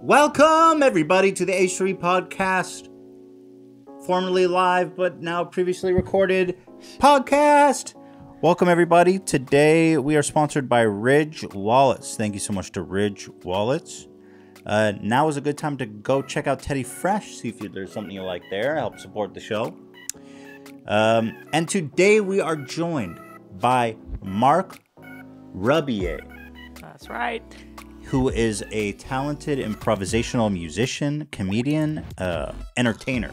Welcome, everybody, to the H3 podcast. Formerly live, but now previously recorded podcast. Welcome, everybody. Today, we are sponsored by Ridge Wallets. Thank you so much to Ridge Wallets. Now is a good time to go check out Teddy Fresh, see if there's something you like there. Help support the show. And today, we are joined by Marc Rebillet. That's right. Who is a talented improvisational musician, comedian, entertainer.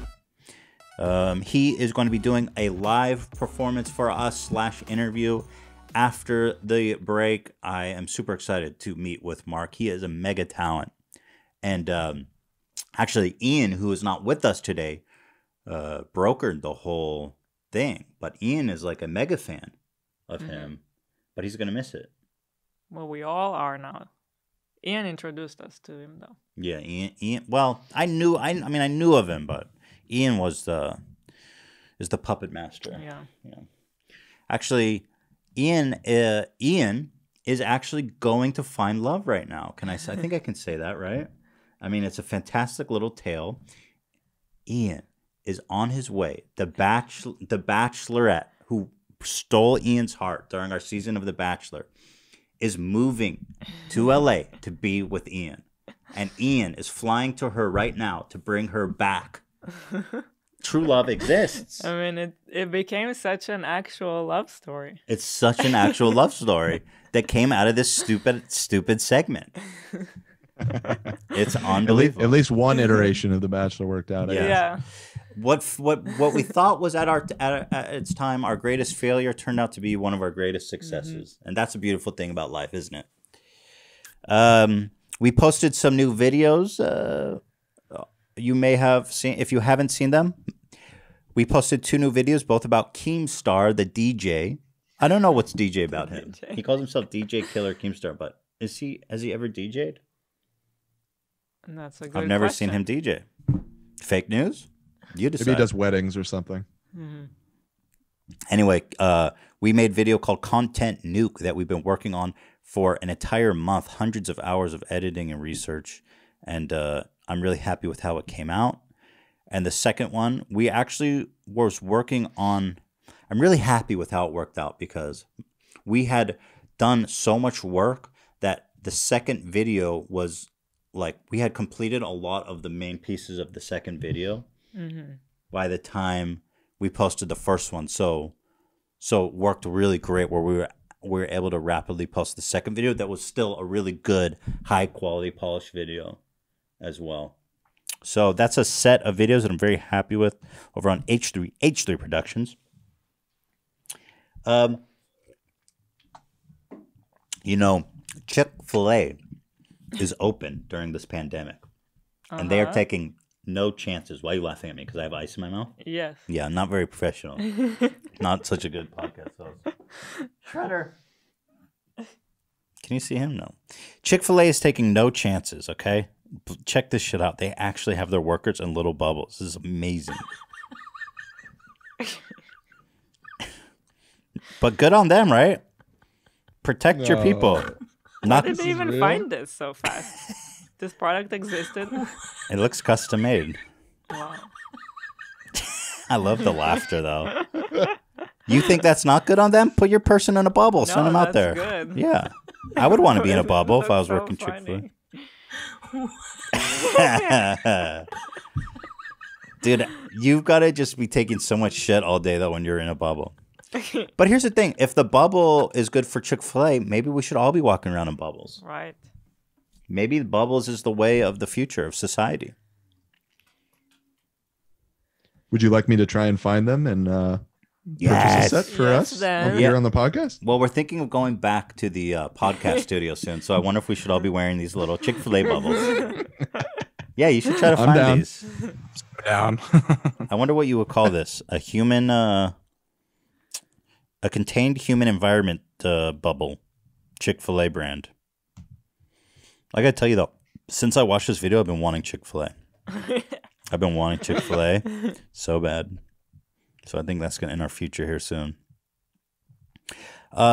He is going to be doing a live performance for us / interview after the break. I am super excited to meet with Marc. He is a mega talent. And actually, Ian, who is not with us today, brokered the whole thing. But Ian is like a mega fan of him. But he's going to miss it. Well, we all are now. Ian introduced us to him, though. Yeah, Ian. Well, I knew of him, but Ian is the puppet master. Yeah. Actually, Ian is actually going to find love right now. Can I say? I think I can say that, right? I mean, it's a fantastic little tale. Ian is on his way. The Bachelorette, who stole Ian's heart during our season of The Bachelor, is moving to LA to be with Ian. And Ian is flying to her right now to bring her back. True love exists. I mean, it became such an actual love story. It's such an actual love story that came out of this stupid segment. It's unbelievable. At least one iteration of The Bachelor worked out. Yeah. What we thought was at its time our greatest failure turned out to be one of our greatest successes, and that's a beautiful thing about life, isn't it? We posted some new videos. You may have seen, if you haven't seen them. We posted 2 new videos, both about Keemstar, the DJ. I don't know what's DJ about him. DJ. He calls himself DJ Killer Keemstar, but has he ever DJ'd? And that's a good I've never question. seen him DJ. Fake news? You decide. Maybe he does weddings or something. Anyway, we made video called Content Nuke that we've been working on for an entire month, hundreds of hours of editing and research, and I'm really happy with how it came out. And the second one, we actually was working on. I'm really happy with how it worked out because we had done so much work that the second video was like we had completed a lot of the main pieces of the second video. By the time we posted the first one, so it worked really great where we were able to rapidly post the second video that was still a really good, high quality, polished video as well. So that's a set of videos that I'm very happy with over on H3 Productions. Chick-fil-A is open during this pandemic, and they are taking no chances. Why are you laughing at me? Because I have ice in my mouth? Yes. Yeah, not very professional. Not such a good podcast host. Shredder. Can you see him? No. Chick-fil-A is taking no chances, okay? Check this shit out. They actually have their workers in little bubbles. This is amazing. But good on them, right? Protect your people. How did they even find this so fast? This product existed? It looks custom made. Wow. I love the laughter, though. You think that's not good on them? Put your person in a bubble. Send them out there. Good. Yeah. I would want to be in a bubble if I was so working funny. Chick-fil-A. Dude, you've got to just be taking so much shit all day, though, when you're in a bubble. But here's the thing. If the bubble is good for Chick-fil-A, maybe we should all be walking around in bubbles. Right. Maybe the bubbles is the way of the future of society. Would you like me to try and find them and Yes. purchase a set for Yes, us then. over here on the podcast? Well, we're thinking of going back to the podcast studio soon, so I wonder if we should all be wearing these little Chick-fil-A bubbles. Yeah, you should try to find down. these. Down. I wonder what you would call this. A contained human environment bubble. Chick-fil-A brand. I gotta tell you, though, since I watched this video, I've been wanting Chick-fil-A. I've been wanting Chick-fil-A so bad. So I think that's going to end our future here soon.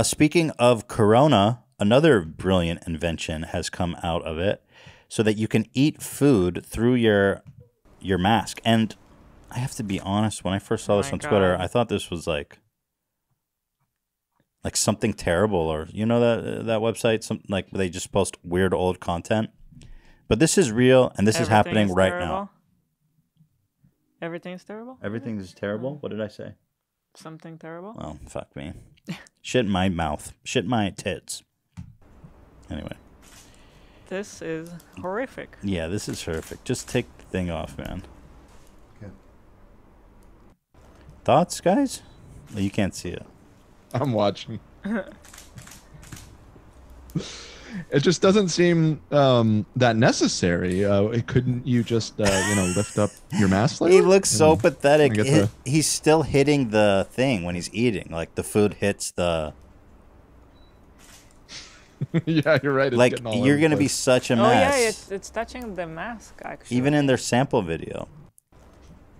Speaking of Corona, another brilliant invention has come out of it. so that you can eat food through your mask. And I have to be honest, when I first saw this on Twitter, I thought this was like something terrible, or you know that website, some like they just post weird old content. But this is real, and this is happening right now. Everything is terrible? Everything is terrible? What did I say? Something terrible? Oh, fuck me. Shit in my mouth. Shit in my tits. Anyway. This is horrific. Yeah, this is horrific. Just take the thing off, man. Okay. Thoughts, guys? Oh, you can't see it. I'm watching. It just doesn't seem that necessary. Couldn't you just lift up your mask layer? He looks so pathetic. the- He's still hitting the thing when he's eating. Like the food hits the. Yeah, you're right. It's Like getting all you're over gonna the be place. such a Oh mess. yeah, it's touching the mask actually. Even in their sample video.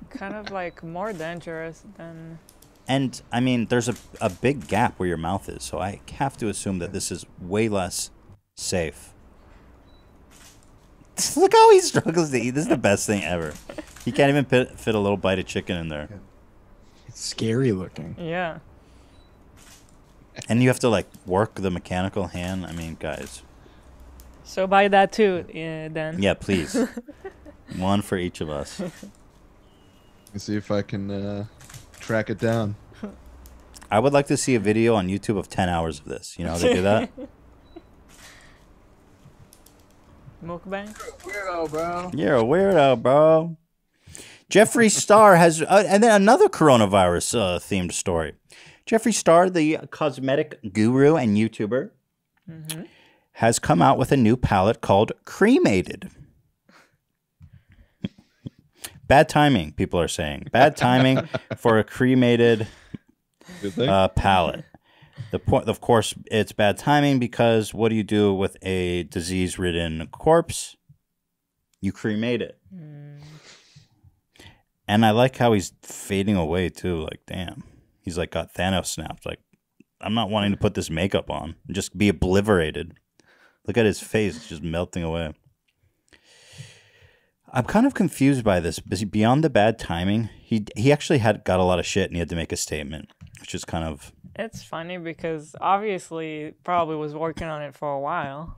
kind of like more dangerous than. And I mean, there's a big gap where your mouth is, so I have to assume that this is way less safe. Look how he struggles to eat. This is the best thing ever. He can't even fit a little bite of chicken in there. It's scary looking. Yeah. And you have to like work the mechanical hand. I mean, guys. So buy that too, then. Yeah, please. One for each of us. Let's see if I can track it down. I would like to see a video on YouTube of 10 hours of this. You know how they do that? Mukbang. Weirdo, bro. You're a weirdo, bro. Jeffree Star has, and then another coronavirus themed story. Jeffree Star, the cosmetic guru and YouTuber, has come out with a new palette called Cremated. Bad timing, people are saying. Bad timing for a cremated palette. The point, of course, it's bad timing because what do you do with a disease-ridden corpse? You cremate it. And I like how he's fading away too. Like, damn, he's like got Thanos snapped. Like, I'm not wanting to put this makeup on and just be obliterated. Look at his face; it's just melting away. I'm kind of confused by this. Beyond the bad timing, he actually got a lot of shit and he had to make a statement, which is kind of. It's funny because obviously probably was working on it for a while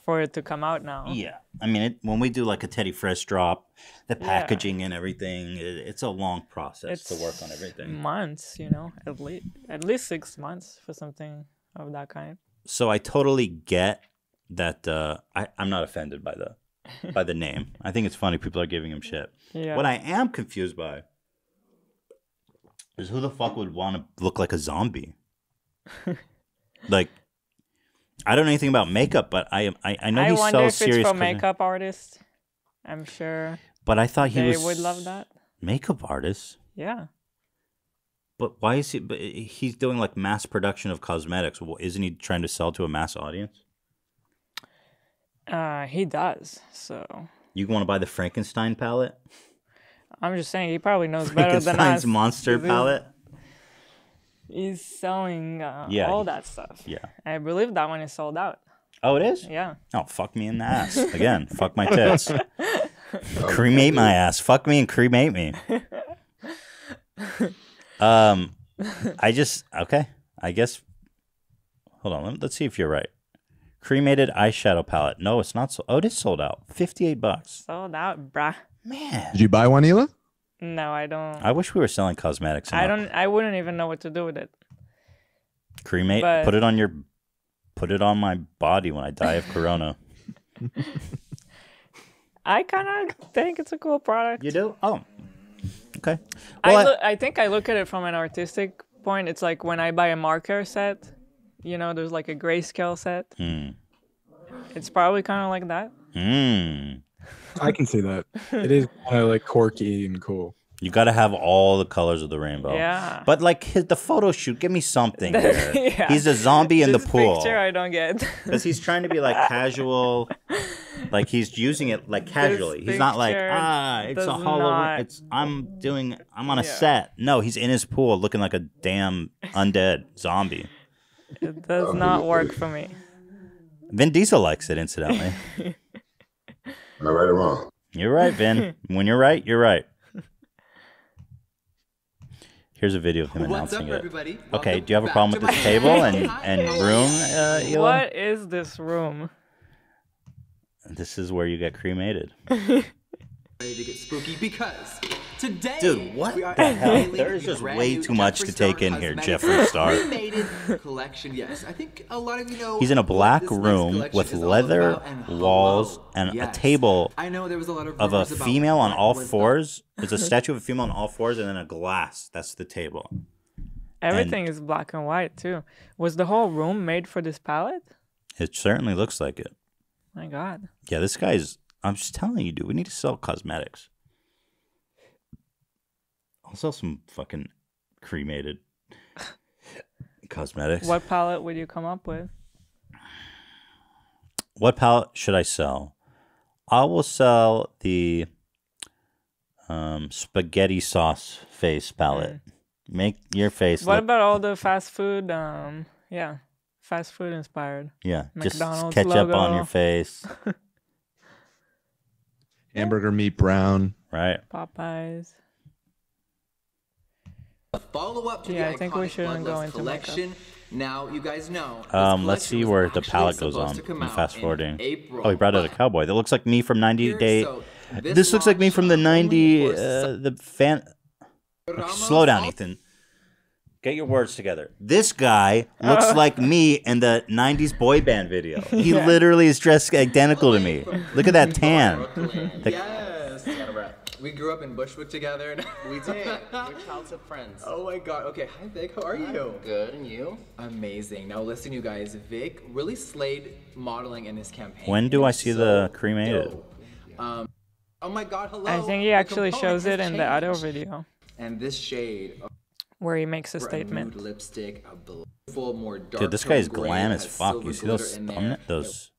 for it to come out now. Yeah. I mean, when we do like a Teddy Fresh drop, the packaging and everything, it's a long process to work on everything. Months, you know, at least 6 months for something of that kind. So I totally get that. I'm not offended by the name. I think it's funny people are giving him shit. Yeah. What I am confused by is who the fuck would want to look like a zombie? Like, I don't know anything about makeup, but I know he sells serious. I wonder if it's for makeup artists. I'm sure. But I thought they would love that. Makeup artists. Yeah. But why is he? But he's doing like mass production of cosmetics. Well, isn't he trying to sell to a mass audience? He does. So. You want to buy the Frankenstein palette? I'm just saying he probably knows better than us. Frankenstein's monster palette. He's selling all that stuff. Yeah. I believe that one is sold out. Oh, it is? Yeah. Oh, fuck me in the ass. Again, fuck my tits. Cremate my ass. Fuck me and cremate me. Okay. I guess. Hold on. Let's see if you're right. Cremated eyeshadow palette. No, it's not. Oh, it is sold out. $58. Sold out, bruh. Man. Did you buy one, Hila? No, I don't. I wish we were selling cosmetics. I wouldn't even know what to do with it. Cremate. Put it on my body when I die of corona. I kind of think it's a cool product. You do? Oh. Okay. Well, I think I look at it from an artistic point. It's like when I buy a marker set, you know, there's like a grayscale set. It's probably kind of like that. I can see that. It is kind of like quirky and cool. You got to have all the colors of the rainbow. Yeah. But like the photo shoot, give me something here. Yeah. He's a zombie in the This pool. picture I don't get. Because he's trying to be like casual. Like he's using it like casually. He's not like, it's a Halloween. I'm on a set. No, he's in his pool looking like a damn undead zombie. It does not work for me. Vin Diesel likes it, incidentally. Am I right or wrong? You're right, Vin. When you're right, you're right. Here's a video of him announcing it. Everybody? Okay, do you have a problem with this table and room, Hila? What is this room? This is where you get cremated. Ready to get spooky because today, Dude, what we are the hell? unveiling There is the just brand way new too much to Jeffree Star take in here, cosmetic Jeffree Star. cremated collection. Yes, I think a lot of you know. He's in a black what this next room collection with is all leather about, and walls hello. and a Yes. table I know there was a lot of of a rumors about female on what all was the- fours. There's a statue of a female on all fours and then a glass. That's the table. Everything is black and white too. Was the whole room made for this palette? It certainly looks like it. My God. Yeah, this guy's... I'm just telling you, dude. We need to sell cosmetics. I'll sell some fucking cremated cosmetics. What palette would you come up with? What palette should I sell? I will sell the spaghetti sauce face palette. Make your face What look... about all the fast food? Yeah, fast food inspired. Yeah, just McDonald's ketchup logo. on your face. Hamburger meat brown. Right. Popeyes. A follow-up to Yeah, the I think we iconic shouldn't go Bloodlust into collection. Now you guys know. this Let's collection see was where the actually palette goes supposed on. to come I'm out fast in forwarding. April, Oh, he brought out a but cowboy. That looks like me from 90 here, Day. so This looks like me from the launch 90. only for The fan. Ramos Slow down, Ethan. Get your words together. This guy looks like me in the 90s boy band video. He literally is dressed identical to me. Look at that tan. Yes. We grew up in Bushwick together. We did. We're childhood friends. Oh my God. Okay, hi Vic. How are you? Good, and you? Amazing. Now listen, you guys. Vic really slayed modeling in this campaign. When do I It's see so the cremated? dope. Oh my God. Hello. I think he The actually component shows it has in the other changed. video And this shade of where he makes a a statement. nude lipstick, a beautiful, more dark. Dude, this tone guy's gray, glam has as fuck. silver You see glitter those in there. thumbnail, those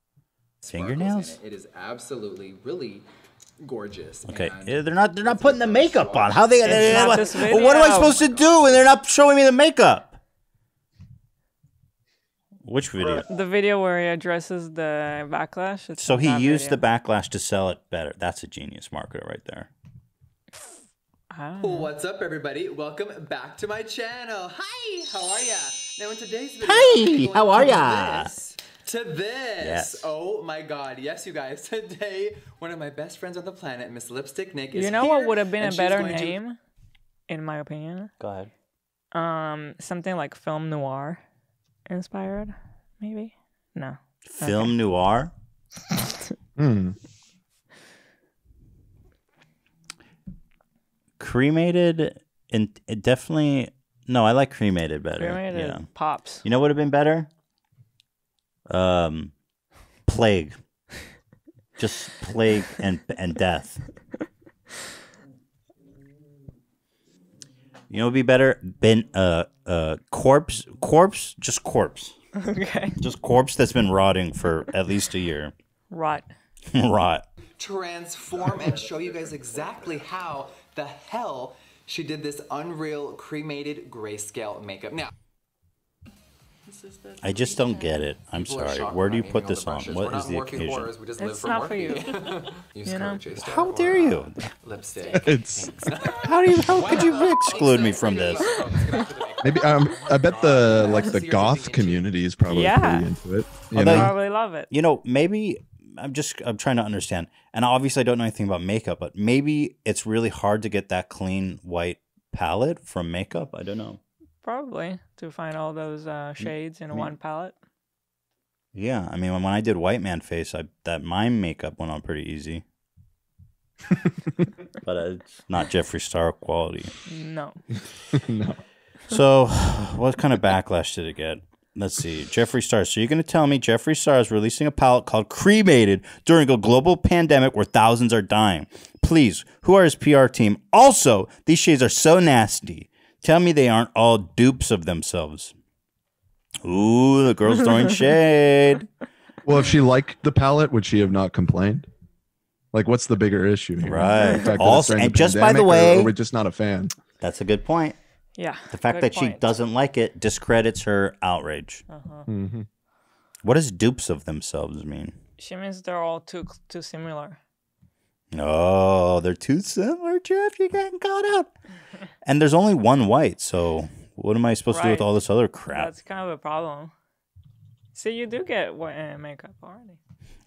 Sparkles in fingernails? It. It is absolutely really gorgeous. Okay, And they're not putting the makeup on. How they? not what, this what am I video. supposed to do? And they're not showing me the makeup. Which video? The video where he addresses the backlash. It's So not he that used video. the backlash to sell it better. That's a genius marketer right there. I don't know. what's up, everybody? Welcome back to my channel. Hi, how are ya? Now in today's video, Hi, I'm going how are from ya? this to this. Yes. Oh my God, yes, you guys. Today, one of my best friends on the planet, Miss Lipstick Nick, is You know here, what would have been and a she's better going to- name, in my opinion? Go ahead. Something like film noir inspired, maybe? No. Film noir. Cremated, and it definitely. No, I like cremated better. Cremated Yeah. pops. You know what would have been better? Plague. Just plague and death. You know what would be better? Corpse, just corpse. Okay. Just corpse that's been rotting for at least a year. Right. Rot. transform and show you guys exactly how the hell she did this unreal cremated grayscale makeup. Now, I just don't get it. I'm people are sorry. shocked Where do you when I put email this the on? brushes. What We're is not the Morphe occasion? whores, we just It's live for not for Morphe. you. Use You know? code J-Star How or, dare you? Lipstick. It's How could you exclude me from this? maybe I bet the goth community is probably Yeah. pretty into it. You Although- know? Probably love it. You know, maybe I'm trying to understand. And obviously I don't know anything about makeup, but maybe it's really hard to get that clean white palette from makeup. I don't know. Probably to find all those shades in one palette. Yeah, I mean, when I did white man face, my makeup went on pretty easy. But it's not Jeffree Star quality. No. No. So, what kind of backlash did it get? Let's see. Jeffree Star. So you're going to tell me Jeffree Star is releasing a palette called Cremated during a global pandemic where thousands are dying. Please, who are his PR team? Also, these shades are so nasty. Tell me they aren't all dupes of themselves. Ooh, the girl's throwing shade. Well, if she liked the palette, would she have not complained? Like, what's the bigger issue here? Right. The fact that it's Also, during and the just by the pandemic, way- or we're just not a fan. That's a good point. Yeah. The fact good that she point. doesn't like it discredits her outrage. What does dupes of themselves mean? She means they're all too similar. Oh, they're too similar, Jeff. You're getting caught out. And there's only one white, so what am I supposed to do with all this other crap? That's kind of a problem. See, you do get makeup already.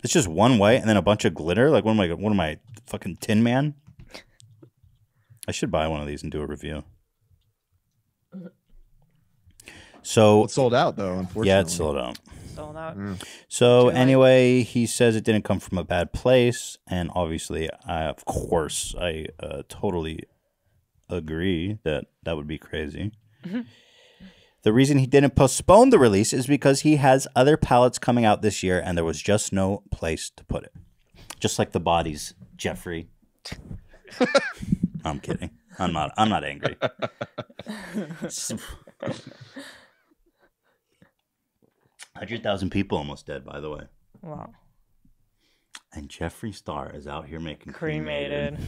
It's just one white and then a bunch of glitter. Like, what am I, fucking Tin Man? I should buy one of these and do a review. So It's sold out though, unfortunately. yeah, it's sold out. Sold out. So anyway, he says it didn't come from a bad place, and obviously, of course, I totally agree that would be crazy. The reason he didn't postpone the release is because he has other palettes coming out this year, and there was just no place to put it. Just like the bodies, Jeffree. I'm kidding. I'm not angry. 100,000 people almost dead, by the way. Wow. And Jeffree Star is out here making Cremated.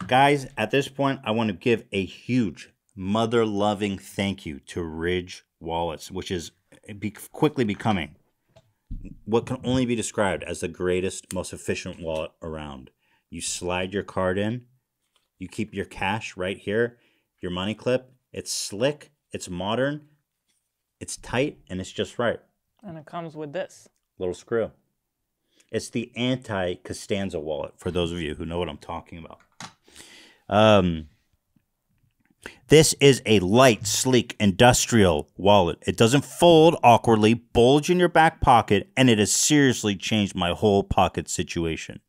Guys, at this point, I want to give a huge mother-loving thank you to Ridge Wallets, which is quickly becoming what can only be described as the greatest, most efficient wallet around. You slide your card in, you keep your cash right here, your money clip. It's slick, it's modern, it's tight, and it's just right. And it comes with this little screw. It's the anti-Costanza wallet, for those of you who know what I'm talking about. This is a light, sleek, industrial wallet. It doesn't fold awkwardly, bulge in your back pocket, and it has seriously changed my whole pocket situation.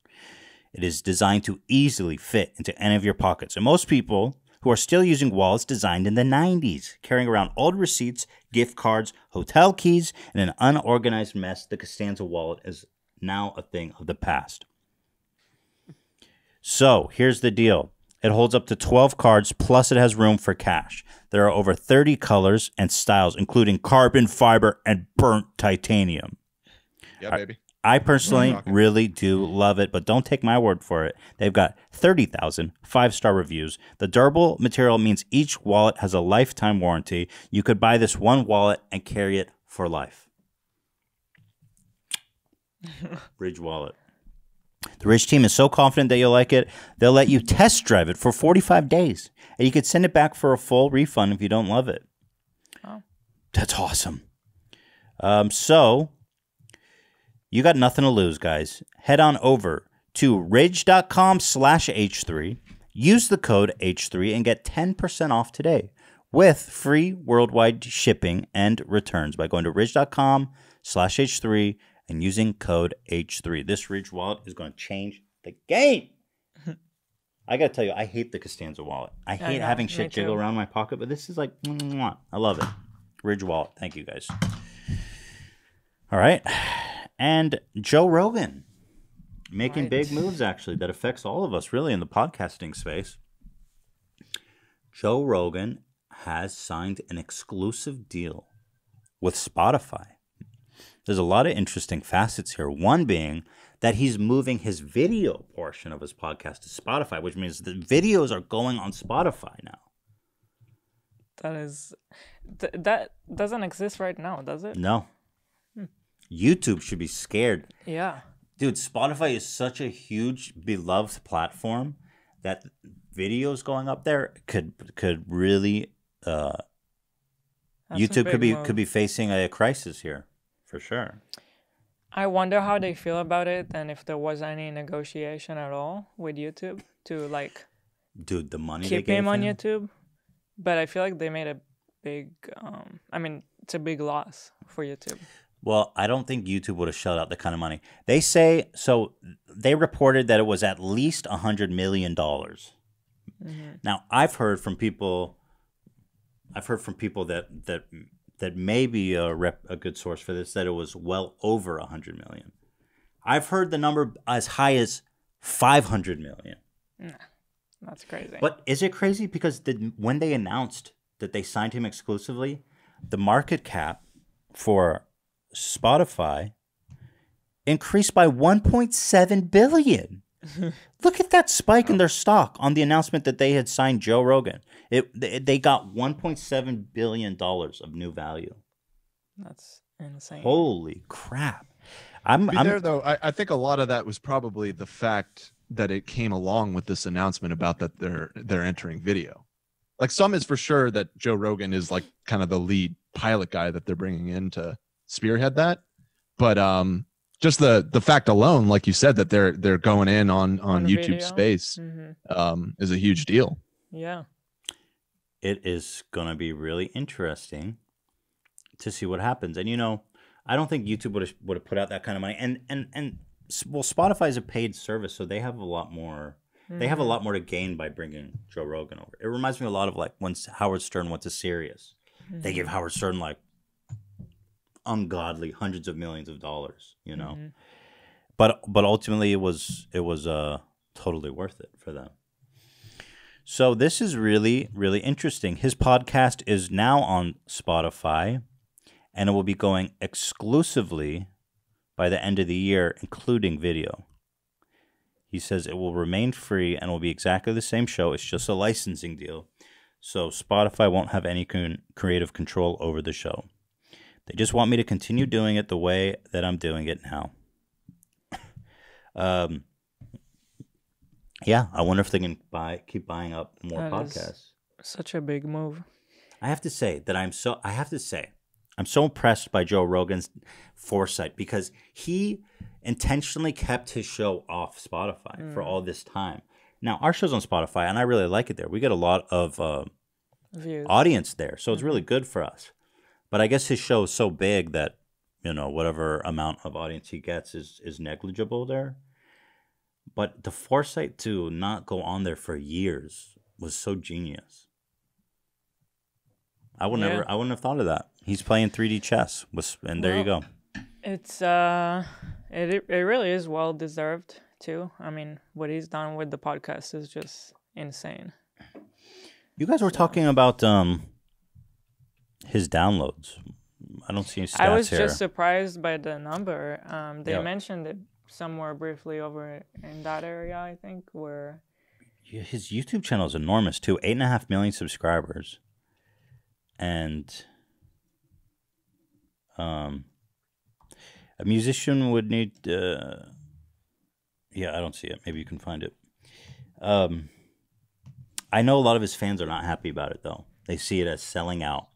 It is designed to easily fit into any of your pockets. And most people who are still using wallets designed in the 90s, carrying around old receipts, gift cards, hotel keys, and an unorganized mess, the Costanza wallet is now a thing of the past. So here's the deal. It holds up to 12 cards, plus it has room for cash. There are over 30 colors and styles, including carbon fiber and burnt titanium. Yeah, baby. I personally really do love it, but don't take my word for it. They've got 30,000 5-star reviews. The durable material means each wallet has a lifetime warranty. You could buy this one wallet and carry it for life. Ridge Wallet. The Ridge team is so confident that you'll like it, they'll let you test drive it for 45 days. And you could send it back for a full refund if you don't love it. Oh. That's awesome. So, you got nothing to lose, guys. Head on over to ridge.com/H3. Use the code H3 and get 10% off today with free worldwide shipping and returns by going to ridge.com/H3 and using code H3. This Ridge wallet is going to change the game. I got to tell you, I hate the Costanza wallet. I hate having shit jiggle around my pocket, but this is like, I love it. Ridge wallet. Thank you, guys. All right. And Joe Rogan making big moves, actually, that affects all of us, really, in the podcasting space. Joe Rogan has signed an exclusive deal with Spotify. There's a lot of interesting facets here. One being that he's moving his video portion of his podcast to Spotify, which means the videos are going on Spotify now. That doesn't exist right now, does it? No. YouTube should be scared. Yeah. Dude, Spotify is such a huge, beloved platform that videos going up there could really YouTube could be facing a crisis here, for sure. I wonder how they feel about it and if there was any negotiation at all with YouTube to like Dude, the money keep him on YouTube. But I feel like they made a big it's a big loss for YouTube. Well, I don't think YouTube would have shelled out the kind of money. They reported that it was at least $100 million. Mm-hmm. Now, I've heard from people that may be a good source for this, that it was well over $100 million. I've heard the number as high as $500 million. Nah, that's crazy. But is it crazy? Because when they announced that they signed him exclusively, the market cap for Spotify increased by $1.7 billion. Look at that spike in their stock on the announcement that they had signed Joe Rogan. They got $1.7 billion of new value. That's insane. Holy crap. I think a lot of that was probably the fact that it came along with this announcement about that they're entering video. Like, some is for sure that Joe Rogan is like kind of the lead pilot guy that they're bringing in to spearhead that. But just the fact alone, like you said, that they're going in on YouTube video. Space is a huge deal. Yeah. It is going to be really interesting to see what happens. And, you know, I don't think YouTube would have put out that kind of money. And well, Spotify is a paid service, so they have a lot more. They have a lot more to gain by bringing Joe Rogan over. It reminds me a lot of like when Howard Stern went to Sirius. They gave Howard Stern like ungodly hundreds of millions of dollars, you know. But ultimately it was totally worth it for them. So this is really, really interesting. His podcast is now on Spotify, and it will be going exclusively by the end of the year, including video. He says it will remain free and will be exactly the same show. It's just a licensing deal. So Spotify won't have any creative control over the show. They just want me to continue doing it the way that I'm doing it now. Yeah, I wonder if they can keep buying up more podcasts. Such a big move. I have to say that I'm so impressed by Joe Rogan's foresight, because he intentionally kept his show off Spotify for all this time. Now, our show's on Spotify, and I really like it there. We get a lot of audience there, so it's really good for us. But I guess his show is so big that, you know, whatever amount of audience he gets is negligible there. But the foresight to not go on there for years was so genius. I wouldn't have thought of that. He's playing 3D chess, and there you go. It's it really is well deserved too. I mean, what he's done with the podcast is just insane. You guys were talking about his downloads. I don't see any stats here. I was just surprised by the number. They mentioned it somewhere briefly over in that area, I think, where his YouTube channel is enormous too. 8.5 million subscribers, and a musician would need. I don't see it. Maybe you can find it. I know a lot of his fans are not happy about it though. They see it as selling out,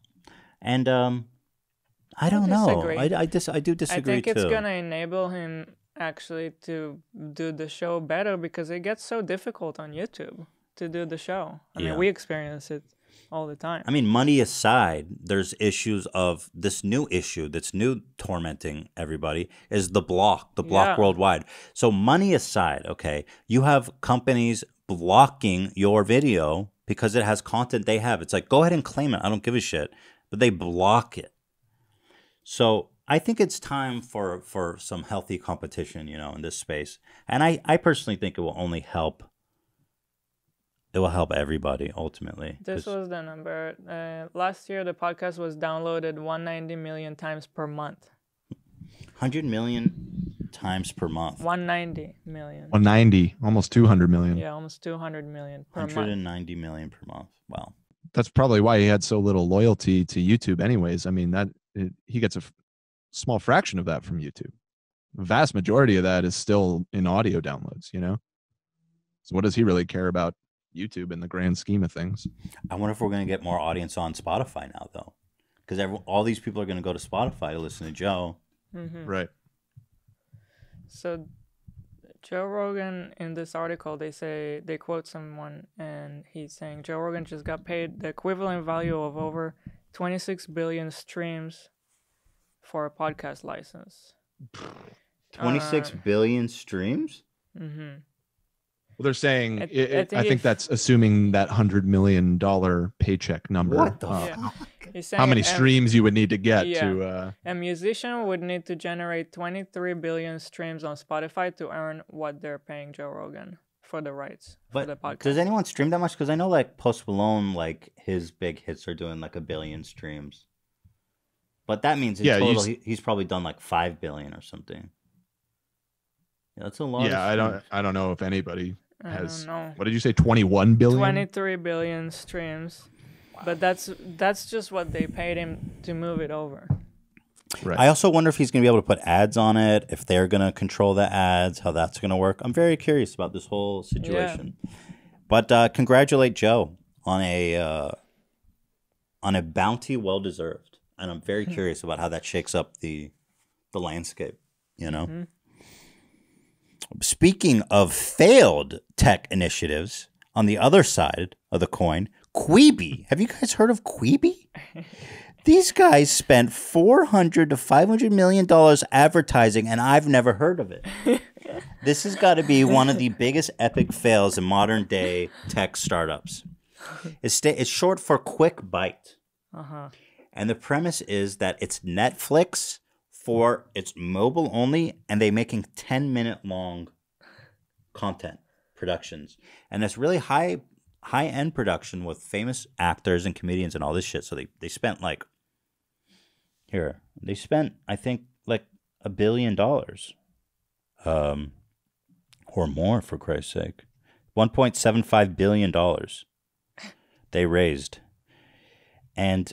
and I don't know. I do disagree. I think it's gonna enable him actually to do the show better, because it gets so difficult on YouTube to do the show. I mean, we experience it all the time. I mean, money aside, there's issues of this new issue that's new tormenting everybody is the block worldwide. So money aside, okay, you have companies blocking your video because it has content they have. It's like, go ahead and claim it. I don't give a shit. But they block it. So I think it's time for some healthy competition, you know, in this space. And I personally think it will only help. It will help everybody ultimately. This was the number. Last year, the podcast was downloaded 190 million times per month. 100 million times per month. 190 million. 190, almost 200 million. Yeah, almost 200 million per month. 190 million per month. Wow. That's probably why he had so little loyalty to YouTube anyways. I mean, he gets a small fraction of that from YouTube. The vast majority of that is still in audio downloads, you know? So what does he really care about YouTube in the grand scheme of things? I wonder if we're going to get more audience on Spotify now, though. Because all these people are going to go to Spotify to listen to Joe. Right. So Joe Rogan, in this article, they quote someone, and he's saying Joe Rogan just got paid the equivalent value of over 26 billion streams for a podcast license. 26 billion streams? Well, they're saying, I think that's assuming that $100 million paycheck number. What the fuck? How many streams you would need to get to... A musician would need to generate 23 billion streams on Spotify to earn what they're paying Joe Rogan for the rights for the podcast. Does anyone stream that much? Because I know like Post Malone, like his big hits are doing like 1 billion streams. But that means in total, he's probably done like 5 billion or something. Yeah, that's a lot. Yeah, I don't know if anybody has. What did you say? 21 billion. 23 billion streams, but that's just what they paid him to move it over. Right. I also wonder if he's going to be able to put ads on it, if they're going to control the ads, how that's going to work. I'm very curious about this whole situation. Yeah. But congratulate Joe on a bounty well deserved, and I'm very curious about how that shakes up the landscape. You know. Mm-hmm. Speaking of failed tech initiatives, on the other side of the coin, Quibi. Have you guys heard of Quibi? These guys spent $400 to $500 million advertising, and I've never heard of it. This has got to be one of the biggest epic fails in modern day tech startups. It's short for Quick Bite. Uh-huh. And the premise is that it's Netflix for it's mobile only, and they're making 10-minute long content productions. And it's really high-end production with famous actors and comedians and all this shit. So they spent I think like $1 billion. Or more, for Christ's sake. $1.75 billion they raised. And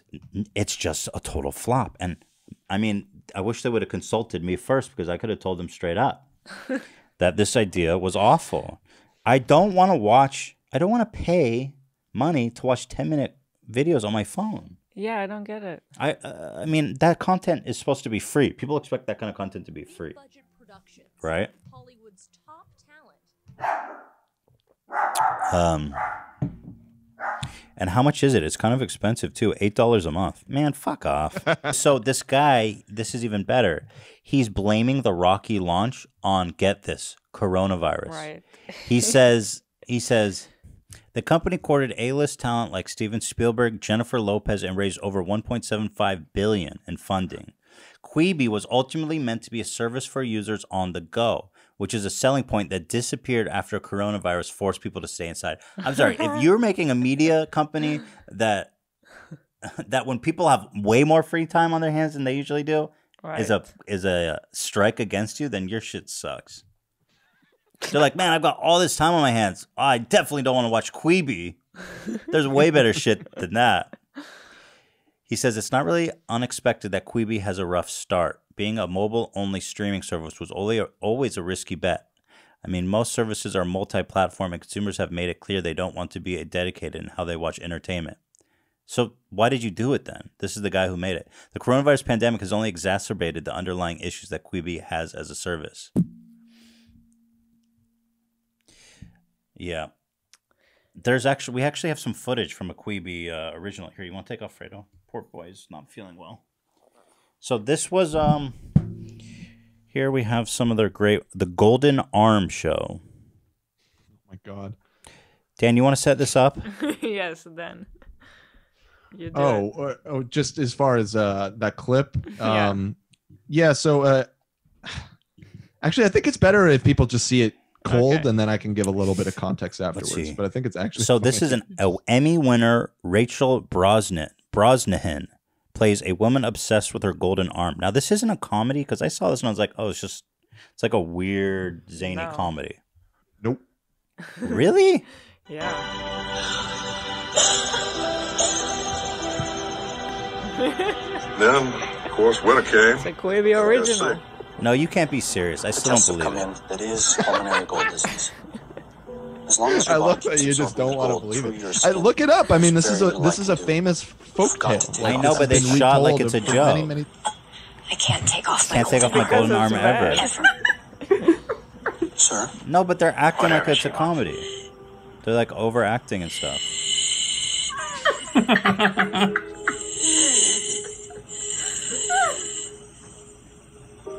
it's just a total flop. And I mean, I wish they would have consulted me first, because I could have told them straight up that this idea was awful. I don't want to pay money to watch 10-minute videos on my phone. Yeah, I don't get it. I mean, that content is supposed to be free. People expect that kind of content to be free. Right? Hollywood's top talent. And how much is it? It's kind of expensive too. $8 a month. Man, fuck off. So this guy, this is even better. He's blaming the rocky launch on, get this, coronavirus. Right. He says the company courted A-list talent like Steven Spielberg, Jennifer Lopez, and raised over $1.75 billion in funding. Quibi was ultimately meant to be a service for users on the go, which is a selling point that disappeared after coronavirus forced people to stay inside. I'm sorry, if you're making a media company that when people have way more free time on their hands than they usually do, right, is a strike against you, then your shit sucks. They're like, man, I've got all this time on my hands. I definitely don't want to watch Quibi. There's way better shit than that. He says it's not really unexpected that Quibi has a rough start. Being a mobile-only streaming service was always a risky bet. I mean, most services are multi-platform, and consumers have made it clear they don't want to be dedicated in how they watch entertainment. So why did you do it then? This is the guy who made it. The coronavirus pandemic has only exacerbated the underlying issues that Quibi has as a service. Yeah. We actually have some footage from a Quibi original. Here, you want to take off, Fredo? Poor boy's not feeling well. So this was, here we have some of the Golden Arm Show. Oh my God. Dan, you want to set this up? Yes, Dan. You do just as far as that clip. Yeah, so actually, I think it's better if people just see it cold, and then I can give a little bit of context afterwards. But I think it's actually so. Funny. This is an Emmy winner. Rachel Brosnahan plays a woman obsessed with her golden arm. Now, this isn't a comedy, because I saw this and I was like, oh, it's like a weird zany comedy. Nope. Really? Yeah. Then, of course, winter came. It's a Quibi original. No, you can't be serious. I still don't believe it. That is pulmonary gold disease. As long as I love that you just don't want to believe it. Look it up. I mean, this is a famous folk tale. I know, but they shot like it's a joke. I can't take off my golden arm ever. Sir? No, but they're acting like it's a comedy. They're like overacting and stuff.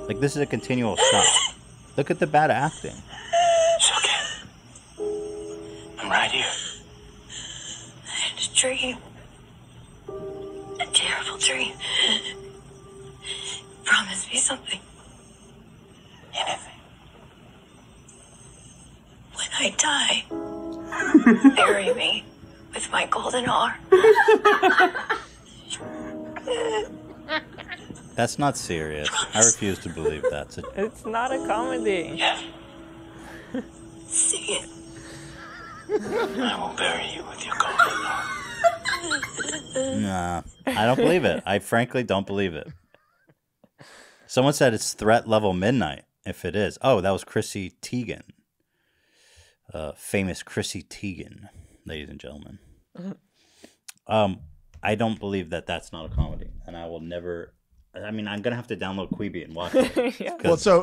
Like, this is a continual shot. Look at the bad acting. It's okay. I'm right here. I had a dream. A terrible dream. Promise me something. Anything. When I die, bury me with my golden arm. That's not serious. I refuse to believe that. It's not a comedy. Yeah. Sing it. I will bury you with your golden arm. Nah, I don't believe it. I frankly don't believe it. Someone said it's threat level midnight. If it is, oh, that was Chrissy Teigen, famous Chrissy Teigen, ladies and gentlemen. I don't believe that that's not a comedy, and I will never. I mean, I'm gonna have to download Quibi and watch it. Yeah. Well, so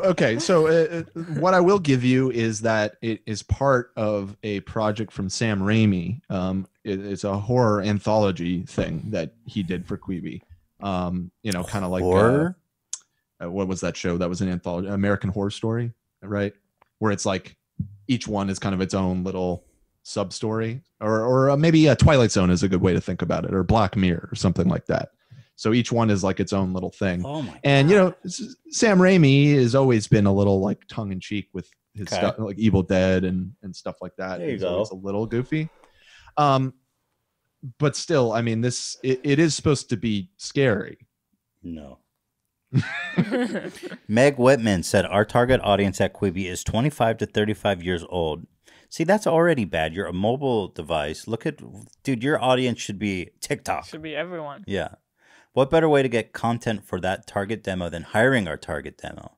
what I will give you is that it is part of a project from Sam Raimi. It's a horror anthology thing that he did for Quibi. You know, kind of like horror. What was that show? That was an anthology, American Horror Story, right? Where it's like each one is kind of its own little sub story, or maybe a Twilight Zone is a good way to think about it, or Black Mirror or something like that. So each one is like its own little thing. Oh my! And you know, Sam Raimi has always been a little like tongue in cheek with his stuff, like Evil Dead and stuff like that. There you He's go. always a little goofy. But still, I mean, it is supposed to be scary. No. Meg Whitman said our target audience at Quibi is 25 to 35 years old. See, that's already bad. You're a mobile device. Look at, dude, your audience should be TikTok. Should be everyone. Yeah. What better way to get content for that target demo than hiring our target demo?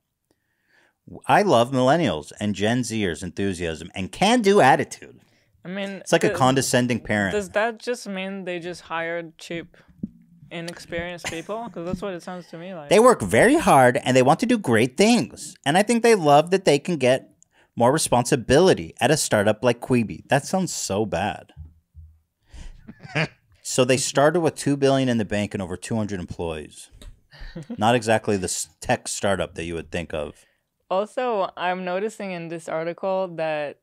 I love millennials and Gen Zers' enthusiasm and can-do attitude. I mean, It's like a condescending parent. Does that just mean they just hired cheap, inexperienced people? Because that's what it sounds to me like. They work very hard and they want to do great things. And I think they love that they can get more responsibility at a startup like Quibi. That sounds so bad. So they started with $2 billion in the bank and over 200 employees. Not exactly the tech startup that you would think of. Also, I'm noticing in this article that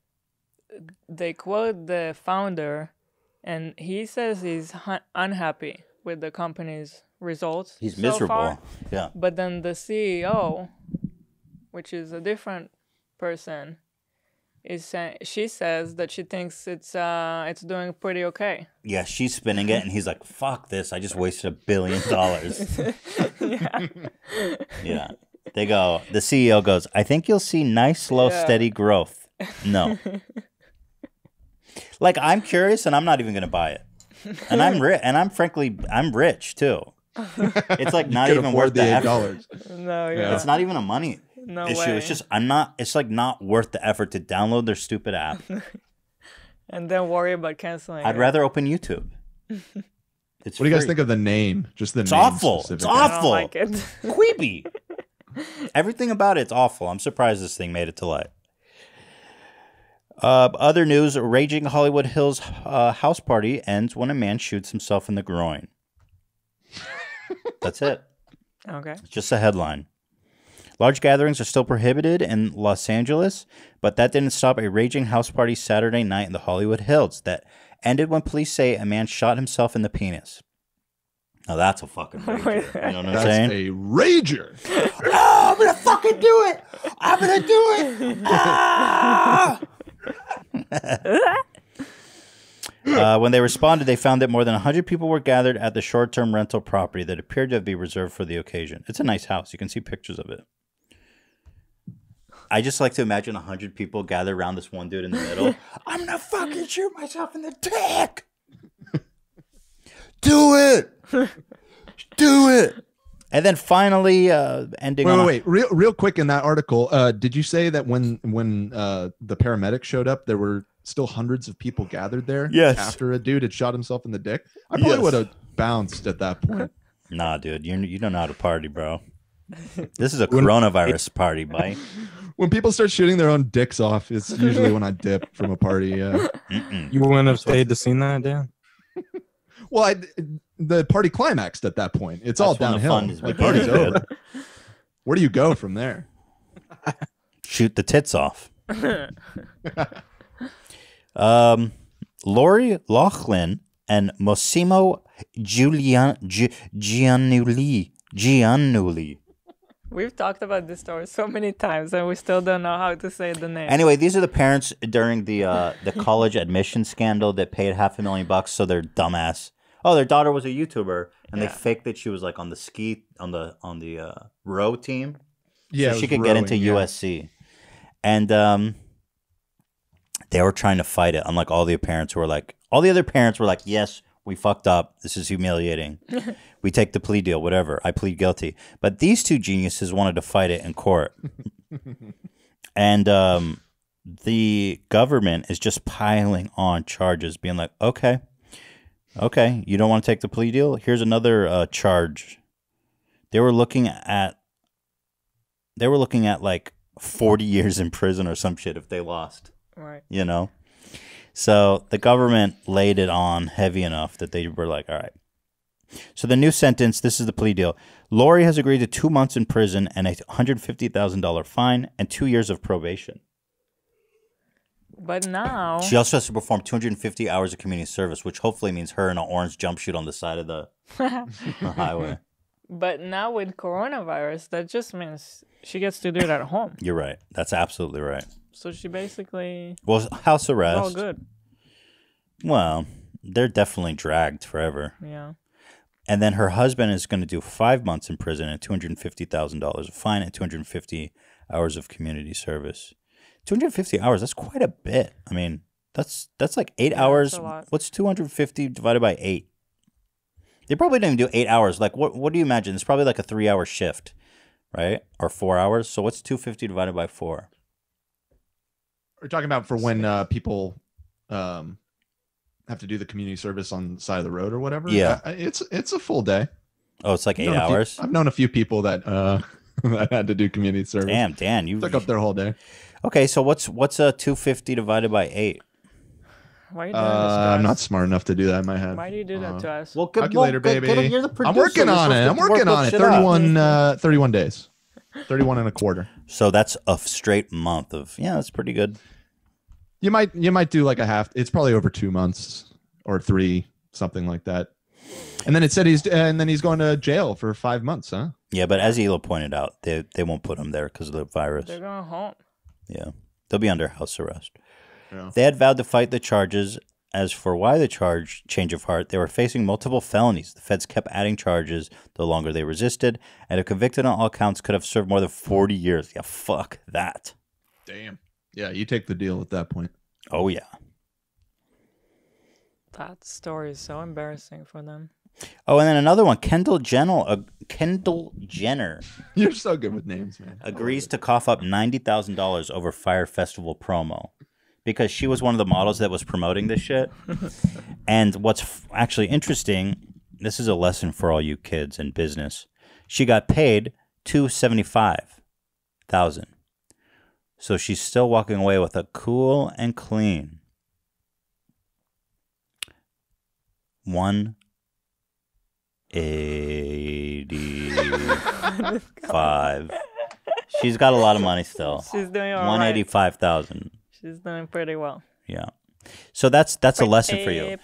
they quote the founder, and he says he's unhappy with the company's results. He's so miserable. far. Yeah. But then the CEO, which is a different person, she says that she thinks it's doing pretty okay. Yeah, she's spinning it, and he's like, "Fuck this! I just wasted $1 billion." Yeah. Yeah. They go. The CEO goes, "I think you'll see nice, slow, steady growth." No. Like, I'm curious, and I'm not even gonna buy it. And I'm rich, and I'm rich too. It's like not even worth the effort. No, yeah. It's not even a money issue. Way. It's just it's like not worth the effort to download their stupid app. And then worry about canceling. I'd rather open YouTube. It's what do you guys free. think of the name? Just the It's name awful. It's specifically. awful. I don't like it. Quibi. Everything about it's awful. I'm surprised this thing made it to light. Other news: raging Hollywood Hills house party ends when a man shoots himself in the groin. That's it. Okay. It's just a headline. Large gatherings are still prohibited in Los Angeles, but that didn't stop a raging house party Saturday night in the Hollywood Hills that ended when police say a man shot himself in the penis. Now that's a fucking rager. You know what I'm saying? That's a rager. Oh, I'm gonna fucking do it! I'm gonna do it! Ah! When they responded, they found that more than 100 people were gathered at the short-term rental property that appeared to be reserved for the occasion. It's a nice house. You can see pictures of it. I just like to imagine 100 people gather around this one dude in the middle. I'm gonna fucking shoot myself in the dick! Do it! Do it! And then finally, ending on... Wait. Real quick in that article, did you say that when the paramedics showed up, there were still hundreds of people gathered there? Yes. After a dude had shot himself in the dick? I probably would have bounced at that point. Nah, dude, you don't know how to party, bro. This is a coronavirus party, buddy. When people start shooting their own dicks off, it's usually when I dip from a party. Yeah. You wouldn't have stayed to see that, Dan? Well, the party climaxed at that point. It's all when the downhill. fun is Like beginning, party's dude. over. Where do you go from there? Shoot the tits off. Lori Loughlin and Massimo Giannulli. We've talked about this story so many times, and we still don't know how to say the name. Anyway, these are the parents during the college admission scandal that paid $500,000 so their dumbass. Oh, their daughter was a YouTuber, and they faked that she was like on the row team, Yeah, so she could get into USC, and they were trying to fight it. Unlike all the other parents who were like, yes, We fucked up. This is humiliating. We take the plea deal, whatever. I plead guilty. But these two geniuses wanted to fight it in court. And the government is just piling on charges, being like, okay, you don't want to take the plea deal? Here's another charge. They were looking at like 40 years in prison or some shit if they lost. Right. You know? So the government laid it on heavy enough that they were like, all right. So the new sentence, this is the plea deal. Lori has agreed to 2 months in prison and a $150,000 fine and 2 years of probation. But now... She also has to perform 250 hours of community service, which hopefully means her in an orange jumpsuit on the side of the highway. But now with coronavirus, that just means she gets to do it at home. You're right. That's absolutely right. So she basically... Well, house arrest. All good. Well, they're definitely dragged forever. Yeah. And then her husband is going to do 5 months in prison and $250,000 of fine and 250 hours of community service. 250 hours, that's quite a bit. I mean, that's like 8 hours. That's a lot. What's 250 divided by 8? They probably don't even do 8 hours. Like, what do you imagine? It's probably like a 3-hour shift, right? Or 4 hours. So what's 250 divided by 4? We're talking about for when people have to do the community service on the side of the road or whatever. Yeah. It's a full day. Oh, it's like 8 hours? I've known a few people that that had to do community service. Damn, Dan, you took up their whole day. Okay, so what's a 250 divided by 8? Why are you doing this to I'm us? not smart enough to do that in my head. Why do you do that to us? Well, calculator, baby. You're the producer. I'm working on it. I'm working on it. 31 days. 31 and a quarter. So that's a straight month of, yeah, that's pretty good. You might do like a half. It's probably over 2 months or 3, something like that. And then it said he's going to jail for 5 months, huh? Yeah, but as Ela pointed out, they won't put him there because of the virus. They're going home. Yeah, they'll be under house arrest. Yeah. They had vowed to fight the charges. As for why the change of heart, they were facing multiple felonies. The feds kept adding charges the longer they resisted, and if convicted on all counts, could have served more than 40 years. Yeah, fuck that. Damn. Yeah, you take the deal at that point. Oh, yeah. That story is so embarrassing for them. Oh, and then another one. Kendall Jenner You're so good with names, man. agrees to cough up $90,000 over Fire Festival promo because she was one of the models that was promoting this shit. And what's actually interesting, this is a lesson for all you kids in business. She got paid $275,000. So she's still walking away with a cool and clean $185,000. She's got a lot of money still. She's doing all right. $185,000. She's doing pretty well. Yeah. So that's a lesson for you.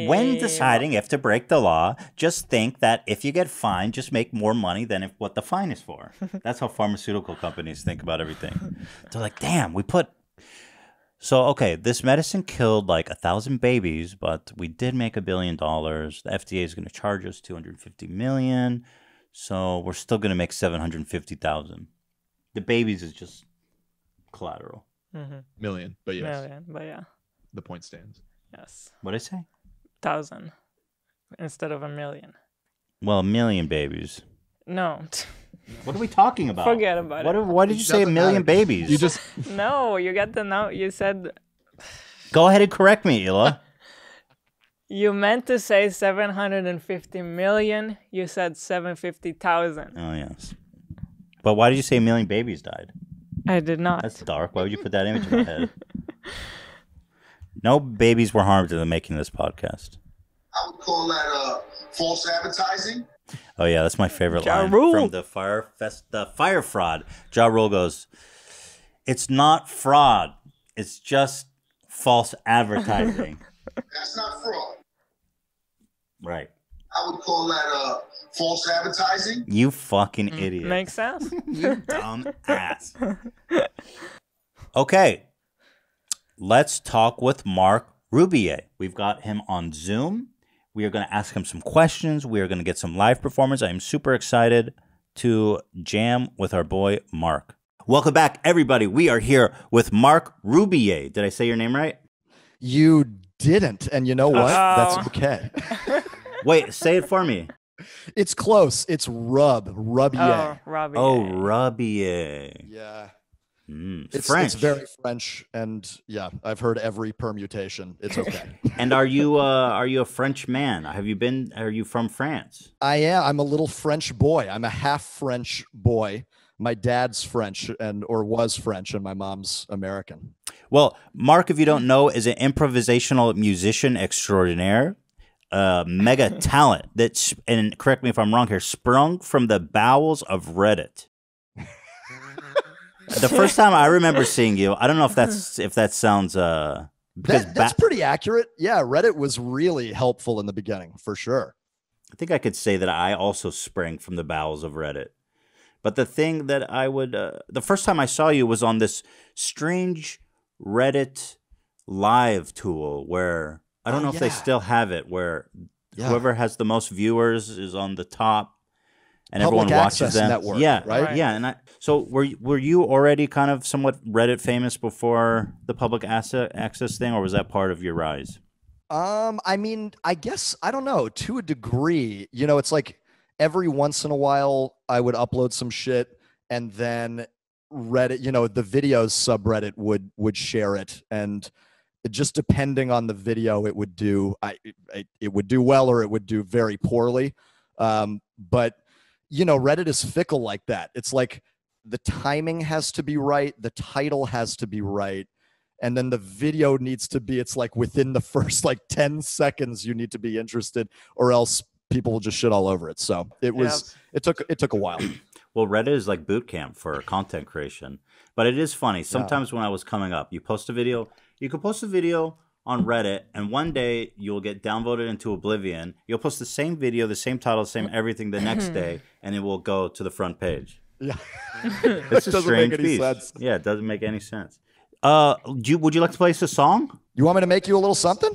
When deciding if to break the law, just think that if you get fined, just make more money than what the fine is for. That's how pharmaceutical companies think about everything. They're like, damn, So, okay, this medicine killed like 1,000 babies, but we did make $1 billion. The FDA is going to charge us $250 million. So we're still going to make $750,000. The babies is just collateral. Mm-hmm. Million, but yes. Million, but yeah. The point stands. Yes. What did I say? 1,000 instead of 1 million. Well, 1 million babies. No. What are we talking about? Forget about it. Why did you say 1 million babies? You just No, you got the note. You said. Go ahead and correct me, Ela. You meant to say 750 million. You said 750,000. Oh, yes. But why did you say 1 million babies died? I did not. That's dark. Why would you put that image in my head? No babies were harmed in the making of this podcast. I would call that false advertising. Oh, yeah, that's my favorite Ja line Rule. from the Fire Fraud. Ja Rule goes, it's not fraud. It's just false advertising. That's not fraud. Right. I would call that false advertising. You fucking idiot. Makes sense. You dumb ass. Okay. Let's talk with Marc Rebillet. We've got him on Zoom. We are going to ask him some questions. We are going to get some live performance. I am super excited to jam with our boy, Marc. Welcome back, everybody. We are here with Marc Rebillet. Did I say your name right? You didn't. And you know what? That's okay. Wait, say it for me. It's close. It's Rebillet. Rebillet. Oh, Rebillet. Yeah. It's French. It's very French, and yeah, I've heard every permutation. It's okay. And are you a French man? Are you from France? I am. I'm a little French boy. I'm a half French boy. My dad's French or was French, and my mom's American. Well, Mark, if you don't know, is an improvisational musician extraordinaire, mega talent that's, and correct me if I'm wrong here, sprung from the bowels of Reddit. The first time I remember seeing you, I don't know if that sounds that's pretty accurate. Yeah, Reddit was really helpful in the beginning, for sure. I think I could say that I also sprang from the bowels of Reddit. But the thing that I would, the first time I saw you was on this strange Reddit live tool where, I don't know if they still have it, where whoever has the most viewers is on the top and Public everyone watches them. Network, yeah, right? Yeah, and so were you already kind of somewhat Reddit famous before the public access thing, or was that part of your rise? I mean, I guess, I don't know, to a degree. You know, it's like every once in a while I would upload some shit, and then Reddit, you know, the videos subreddit would share it, and just depending on the video, it would do it would do well or it would do very poorly. But you know, Reddit is fickle like that. It's like the timing has to be right, the title has to be right, and then the video needs to be, it's like within the first like 10 seconds you need to be interested, or else people will just shit all over it. So it took a while. Well, Reddit is like boot camp for content creation. But it is funny. Sometimes when I was coming up, you could post a video on Reddit, and one day you'll get downvoted into oblivion. You'll post the same video, the same title, same everything the next day, and it will go to the front page. Yeah. It's a strange beast. Sense. Yeah, it doesn't make any sense. Would you like to play us a song? You want me to make you a little something?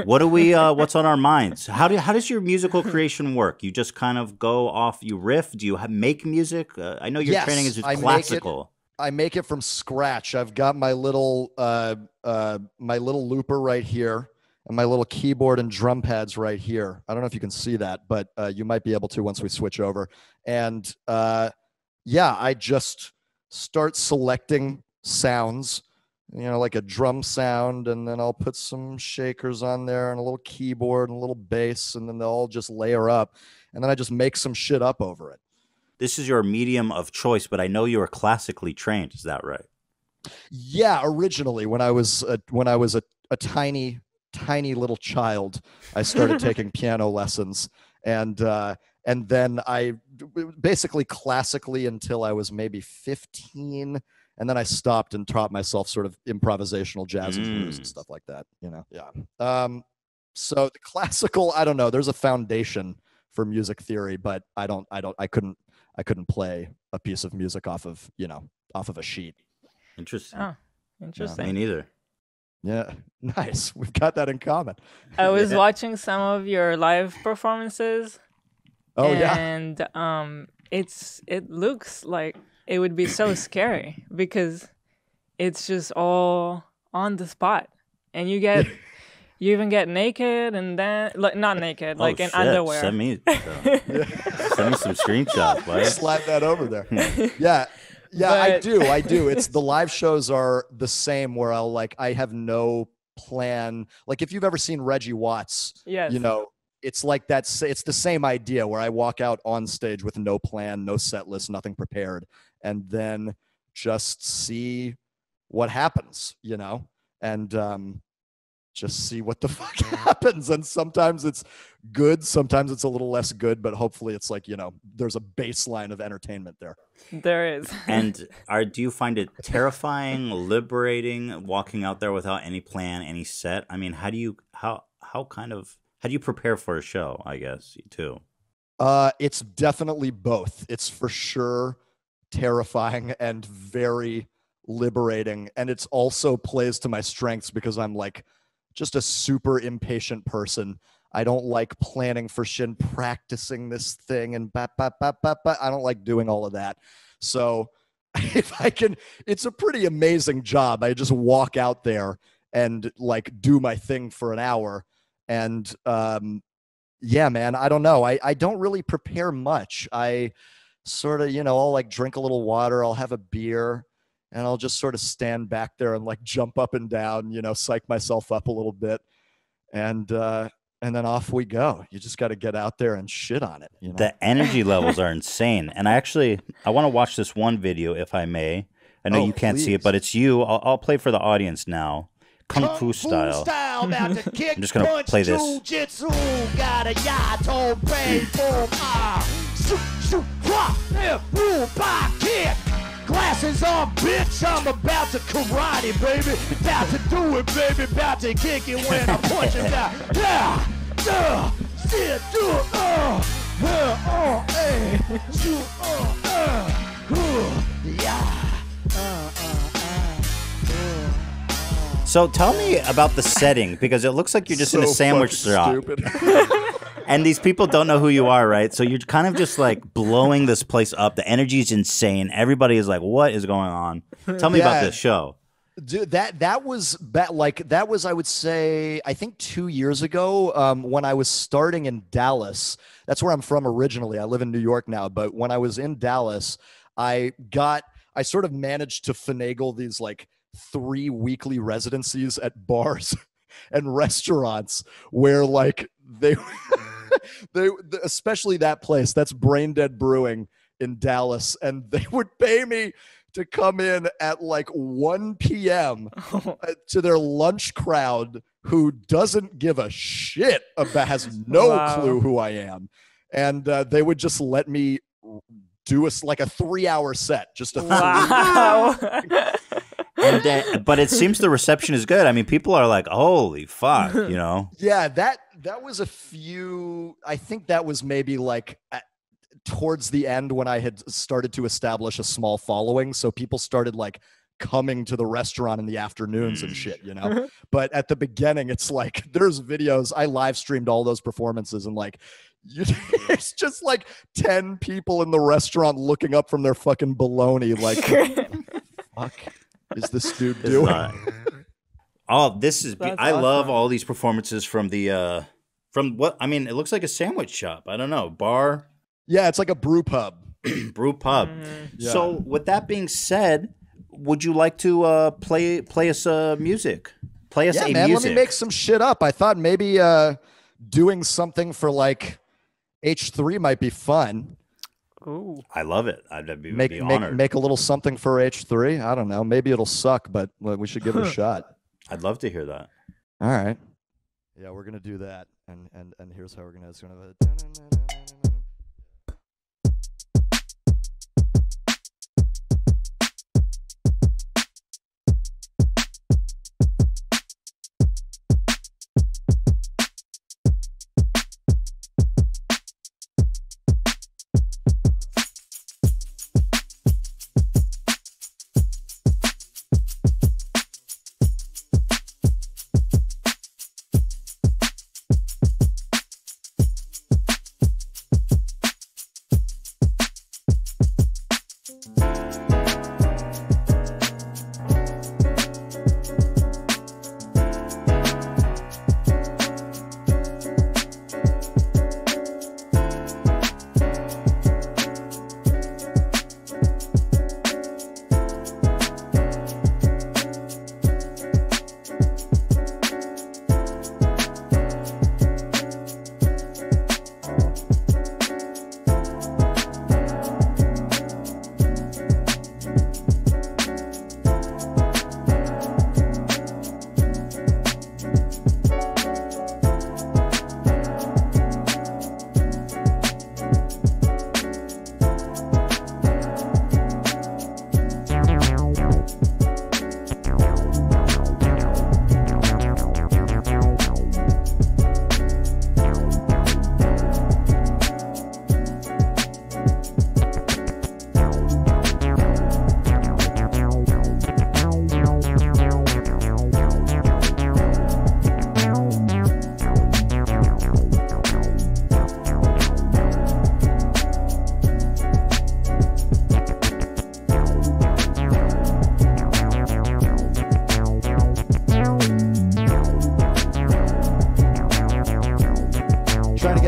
What do we? What's on our minds? How does your musical creation work? You just kind of go off. You riff. Do you make music? I know your training is classical. I make it from scratch. I've got my little looper right here, and my little keyboard and drum pads right here. I don't know if you can see that, but you might be able to once we switch over. And I just start selecting sounds, you know, like a drum sound, and then I'll put some shakers on there and a little keyboard and a little bass, and then they'll all just layer up, and then I just make some shit up over it. This is your medium of choice, but I know you are classically trained. Is that right? Yeah, originally when I was a tiny little child, I started taking piano lessons, and then I basically classically until I was maybe 15. And then I stopped and taught myself sort of improvisational jazz and blues and stuff like that, you know? Yeah. So the classical, I don't know, there's a foundation for music theory, but I couldn't play a piece of music off of a sheet. Interesting. Oh, interesting. Me neither. Yeah. Nice. We've got that in common. I was watching some of your live performances. Oh, yeah. And it looks like it would be so scary because it's just all on the spot, and you even get naked, and then not naked, like in underwear. Send me some screenshots. Right? Slide that over there. Yeah, I do. It's the live shows are the same where I have no plan. Like if you've ever seen Reggie Watts, yes. You know, it's like that. It's the same idea where I walk out on stage with no plan, no set list, nothing prepared, and then just see what happens, you know, and just see what the fuck happens. And sometimes it's good, sometimes it's a little less good, but hopefully it's like, you know, there's a baseline of entertainment there. There is. And do you find it terrifying, liberating, walking out there without any plan, any set? I mean, how do you prepare for a show, I guess, too? It's definitely both. It's for sure terrifying and very liberating. And it's also plays to my strengths because I'm like just a super impatient person. I don't like planning for shit and practicing this thing and I don't like doing all of that. So if I can, it's a pretty amazing job. I just walk out there and like do my thing for an hour. And yeah, man, I don't know. I don't really prepare much. I sort of, I'll like drink a little water, I'll have a beer, and I'll just sort of stand back there and like jump up and down, psych myself up a little bit. And then off we go. You just got to get out there and shit on it. The energy levels are insane. And I want to watch this one video if I may. I know you can't see it, but it's you. I'll play for the audience now. Kung Fu style. I'm just going to play this. Glasses on, bitch, I'm about to karate, baby. About to do it, baby. About to kick it when I punch it down. Yeah, yeah, So tell me about the setting, because it looks like you're just in a sandwich shop. And these people don't know who you are, right? So you're kind of just like blowing this place up. The energy is insane. Everybody is like, what is going on? Tell me about this show. Dude, that was I would say, I think 2 years ago, when I was starting in Dallas. That's where I'm from originally. I live in New York now, but when I was in Dallas, I sort of managed to finagle these like 3 weekly residencies at bars and restaurants where like they especially that place, that's Brain Dead Brewing in Dallas, and they would pay me to come in at like 1 p.m. to their lunch crowd who doesn't give a shit has no clue who I am. And they would just let me do like a 3-hour set, just a And but it seems the reception is good. I mean, people are like, holy fuck, Yeah, that was a few, I think that was maybe like towards the end when I had started to establish a small following. So people started like coming to the restaurant in the afternoons and shit, But at the beginning, it's like, there's videos, I live streamed all those performances, and like, it's just like 10 people in the restaurant looking up from their fucking baloney like, fuck is this dude doing? I love all these performances from the from what I mean, it looks like a sandwich shop. I don't know, bar. Yeah, it's like a brew pub. Brew pub. Yeah. So with that being said, would you like to play us music? Play us a man, music. Let me make some shit up. I thought maybe doing something for like H3 might be fun. Ooh. I love it. I'd be honored. Make a little something for H3. I don't know. Maybe it'll suck, but we should give it a shot. I'd love to hear that. All right. Yeah, we're gonna do that, and here's how we're gonna. It's gonna.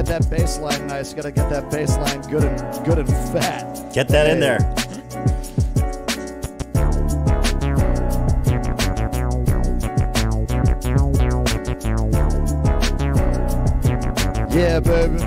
that bass line nice. Gotta get that bass line good and fat. Get that in there. Yeah, baby.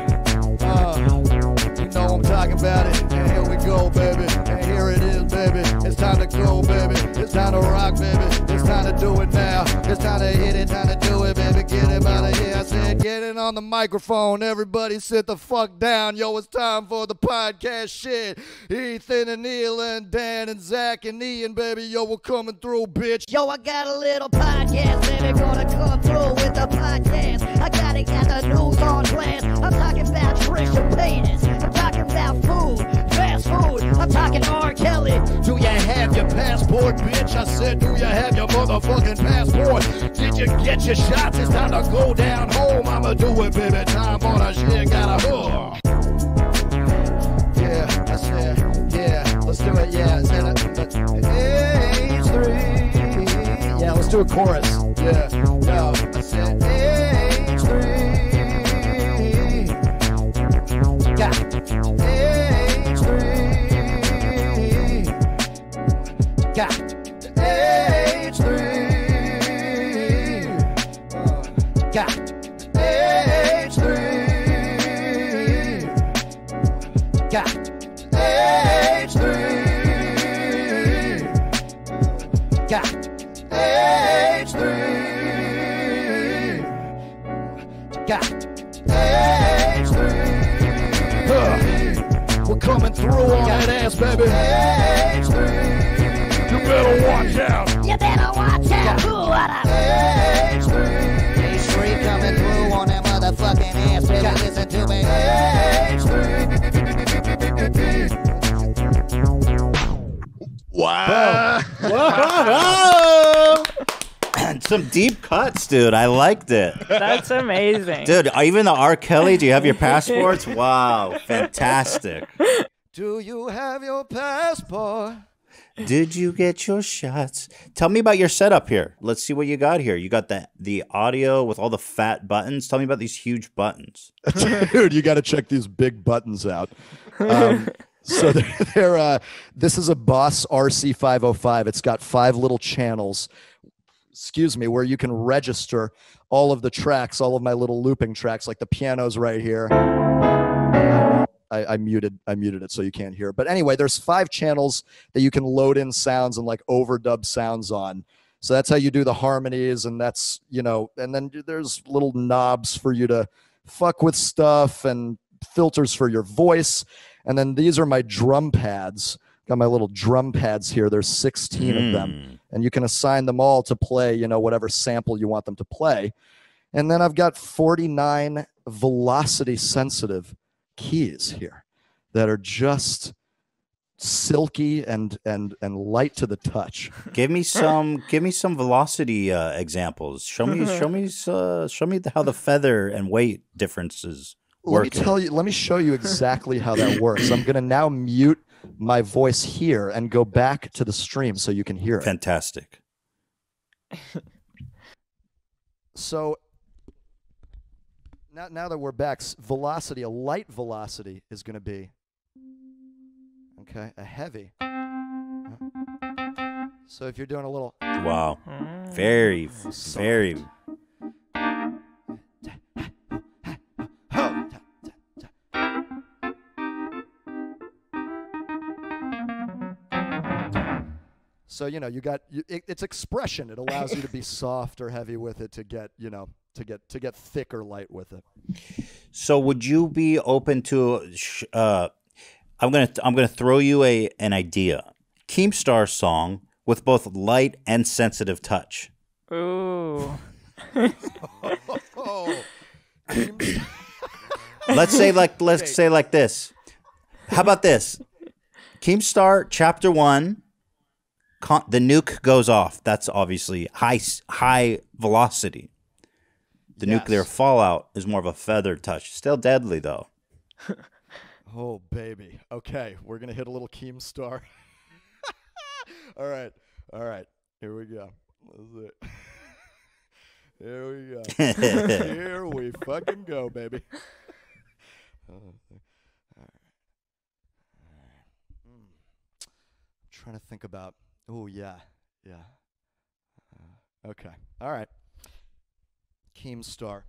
You know I'm talking about it. And here we go, baby. And here it is, baby. It's time to go, baby. It's time to rock, baby. It's time to do it now. It's time to hit it. Time to do it, baby. Get him out of here. I said, get it on the microphone. Everybody sit the fuck down. Yo, it's time for the podcast shit. Ethan and Neil and Dan and Zach and Ian, baby. Yo, we're coming through, bitch. Yo, I got a little podcast, baby, gonna come through with the podcast. I gotta get the news on blast. I'm talking about Trisha Paytas. I'm talking about food, fast food. I'm talking R. Kelly. Do you have your passport, bitch? I said, do you have your motherfucking passport? Did you get your shots? It's time to go down home. I'ma do it, baby. Time for the shit. Gotta Yeah, I said, yeah, let's do it. Yeah, I said, H3. Yeah, let's do a chorus. Yeah, no, I said H3. Got H3. Got H3. Got H3. Got H3. Got H3. Got H3. We're coming through on that ass, baby. H3. You better watch out. You better watch out. H3 coming through on that motherfucking ass, baby. Listen to me. Wow. Whoa! Some deep cuts, dude. I liked it. That's amazing. Dude, even the R. Kelly, do you have your passports? Wow, fantastic. Do you have your passport? Did you get your shots? Tell me about your setup here. Let's see what you got here. You got the audio with all the fat buttons. Tell me about these huge buttons. Dude, you got to check these big buttons out. So this is a Boss RC505. It's got 5 little channels, where you can register all of the tracks, all of my little looping tracks, like the piano's right here. I muted it so you can't hear. But anyway, there's 5 channels that you can load in sounds and like overdub sounds on. So that's how you do the harmonies, and that's, and then there's little knobs for you to fuck with stuff and filters for your voice. And then these are my drum pads. Got my little drum pads here. There's 16 of them. And you can assign them all to play, whatever sample you want them to play. And then I've got 49 velocity sensitive keys here that are just silky and light to the touch. Give me some velocity examples. Show me how the feather and weight differences work. Let me show you exactly how that works. I'm going to now mute my voice here and go back to the stream so you can hear it. Fantastic. So now that we're back, velocity, a light velocity is going to be, okay, a heavy. So if you're doing a little. Wow. Very. So, it's expression. It allows you to be soft or heavy with it to get thick or light with it. So would you be open to, I'm going to throw you an idea. Keemstar song with both light and sensitive touch. Ooh. Let's say like this. How about this? Keemstar chapter 1. The nuke goes off. That's obviously high velocity. The nuclear fallout is more of a feather touch. Still deadly, though. Oh, baby. Okay, we're going to hit a little Keemstar. All right. Here we go. Here we go. Here we fucking go, baby. Trying to think about. Oh yeah. Okay. All right. Keemstar.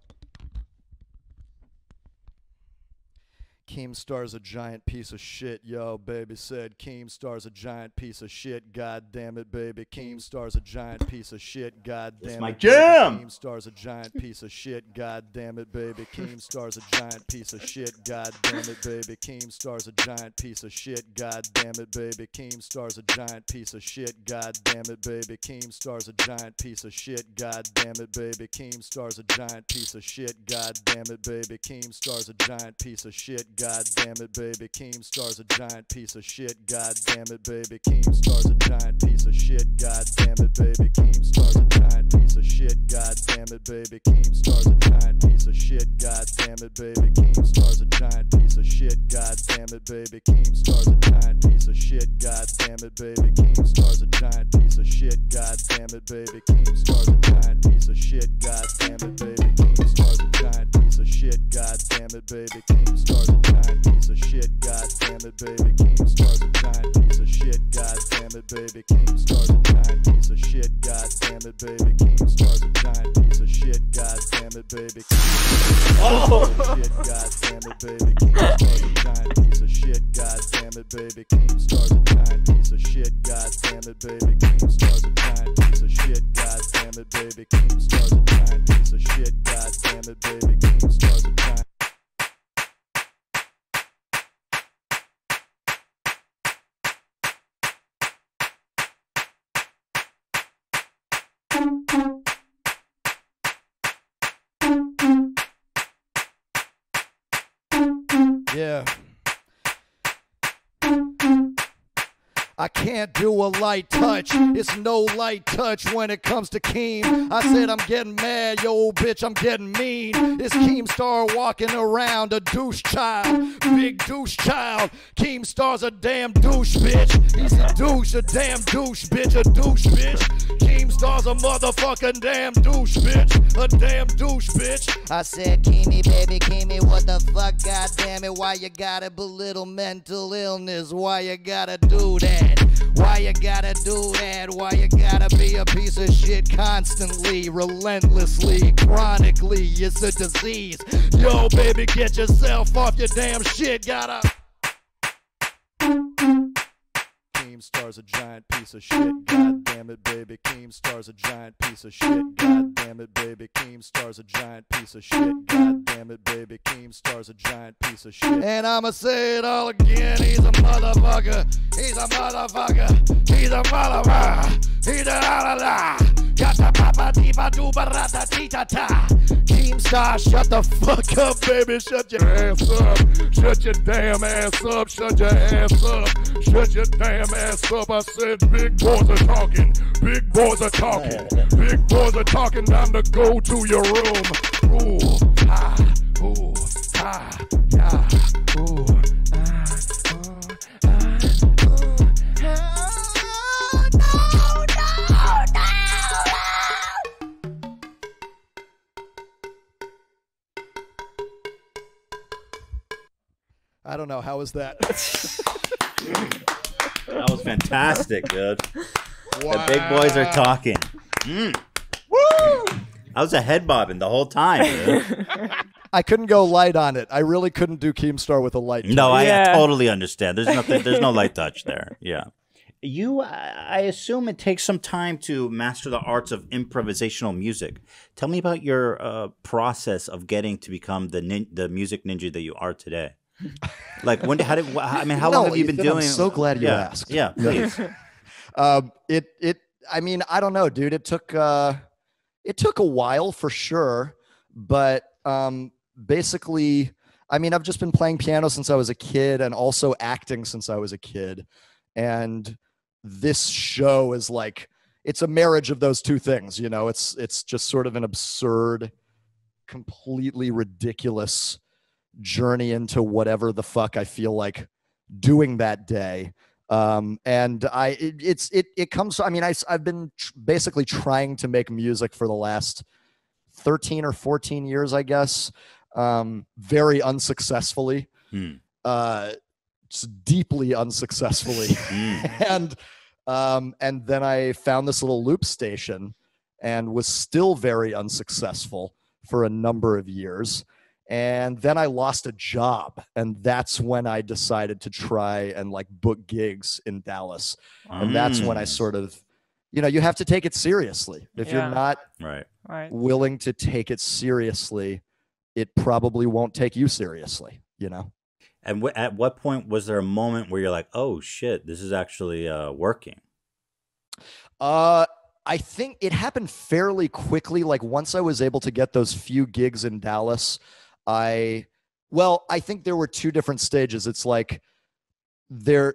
Keemstar's a giant piece of shit, yo, baby said. Keemstar's a giant piece of shit, god damn it, baby. Keemstar's a giant piece of shit, god damn it. my jam! Keemstar's a giant piece of shit, god damn it, baby. Keemstar's a giant piece of shit, god damn it, baby. Keemstar's a giant piece of shit, god damn it, baby. Keemstar's a giant piece of shit, god damn it, baby. Keemstar's a giant piece of shit, god damn it, baby. Keemstar's a giant piece of shit, god damn it, baby. Keemstar's a giant piece of shit, god damn it, baby. Keemstar's a giant piece of shit, god damn it, baby. Keemstar's a giant piece of shit, god damn it, baby. Keemstar's a giant piece of shit, god damn it, baby. Keemstar's a giant piece of shit, god damn it, baby. Keemstar's a giant piece of shit, god damn it, baby. Keemstar's a giant piece of shit, god damn it, baby. Keemstar's a giant piece of shit, god damn it, baby. Keemstar's a giant piece of shit, god damn it, baby. Keemstar's a giant piece of shit, god damn it, baby. Keemstar's a giant piece of shit, god damn it, baby. Keemstar's a giant piece of shit, god damn it, baby. Keemstar's a giant piece of shit, god damn it, baby. Keemstar's a giant piece of shit, god damn it, baby. Keemstar's a giant piece of shit, god damn it, baby. Keemstar's a giant piece of shit, god damn it, baby. Keemstar's a giant piece of shit, god damn it, baby. Keemstar's a giant. Yeah. I can't do a light touch. It's no light touch when it comes to Keem. I said I'm getting mad, yo bitch, I'm getting mean. It's Keemstar walking around, a douche child, big douche child. Keemstar's a damn douche, bitch. He's a douche, a damn douche, bitch, a douche, bitch. Keemstar's a motherfucking damn douche, bitch, a damn douche, bitch. I said, Keemy, baby, Keemy, what the fuck, goddamn it? Why you gotta belittle mental illness? Why you gotta do that? Why you gotta do that? Why you gotta be a piece of shit constantly, relentlessly, chronically? It's a disease. Yo, baby, get yourself off your damn shit. Gotta. Keemstar's a giant piece of shit, god damn it, baby. Keemstar's a giant piece of shit, god damn it, baby. Keemstar's a giant piece of shit, god damn it, baby. Keemstar's a giant piece of shit. And I'ma say it all again, he's a motherfucker. He's a motherfucker. He's a motherfucker. He's a la. Gata papa diva duba rata tita ta. Keemstar, shut the fuck up, baby. Shut your ass up. Shut your damn ass up. Shut your ass up. Shut your damn ass up. I said big boys are talking. Big boys are talking. Big boys are talking. Time to go to your room. Ooh, ah, ooh, ah, yeah, ooh, I don't know. How was that? That was fantastic, dude. Wow. The big boys are talking. Woo! I was a head bobbing the whole time, dude. I couldn't go light on it. I really couldn't do Keemstar with a light touch. No, I totally understand. There's nothing. There's no light touch there. Yeah. I assume it takes some time to master the arts of improvisational music. Tell me about your process of getting to become the music ninja that you are today. Like how long have you been doing? I'm so glad you asked. Yeah, please. I mean, I don't know, dude. It took a while for sure, but basically, I mean, I've just been playing piano since I was a kid and also acting since I was a kid. And this show is like, it's a marriage of those two things, you know. It's just sort of an absurd, completely ridiculous journey into whatever the fuck I feel like doing that day. And it comes, I mean, I've been basically trying to make music for the last 13 or 14 years, I guess, very unsuccessfully. just deeply unsuccessfully. And then I found this little loop station and was still very unsuccessful for a number of years. And then I lost a job, and that's when I decided to try and like book gigs in Dallas. And that's when I sort of, you know, you have to take it seriously. If you're not willing to take it seriously, it probably won't take you seriously, you know? And at what point was there a moment where you're like, oh shit, this is actually working? I think it happened fairly quickly. Like once I was able to get those few gigs in Dallas, I think there were two different stages. It's like the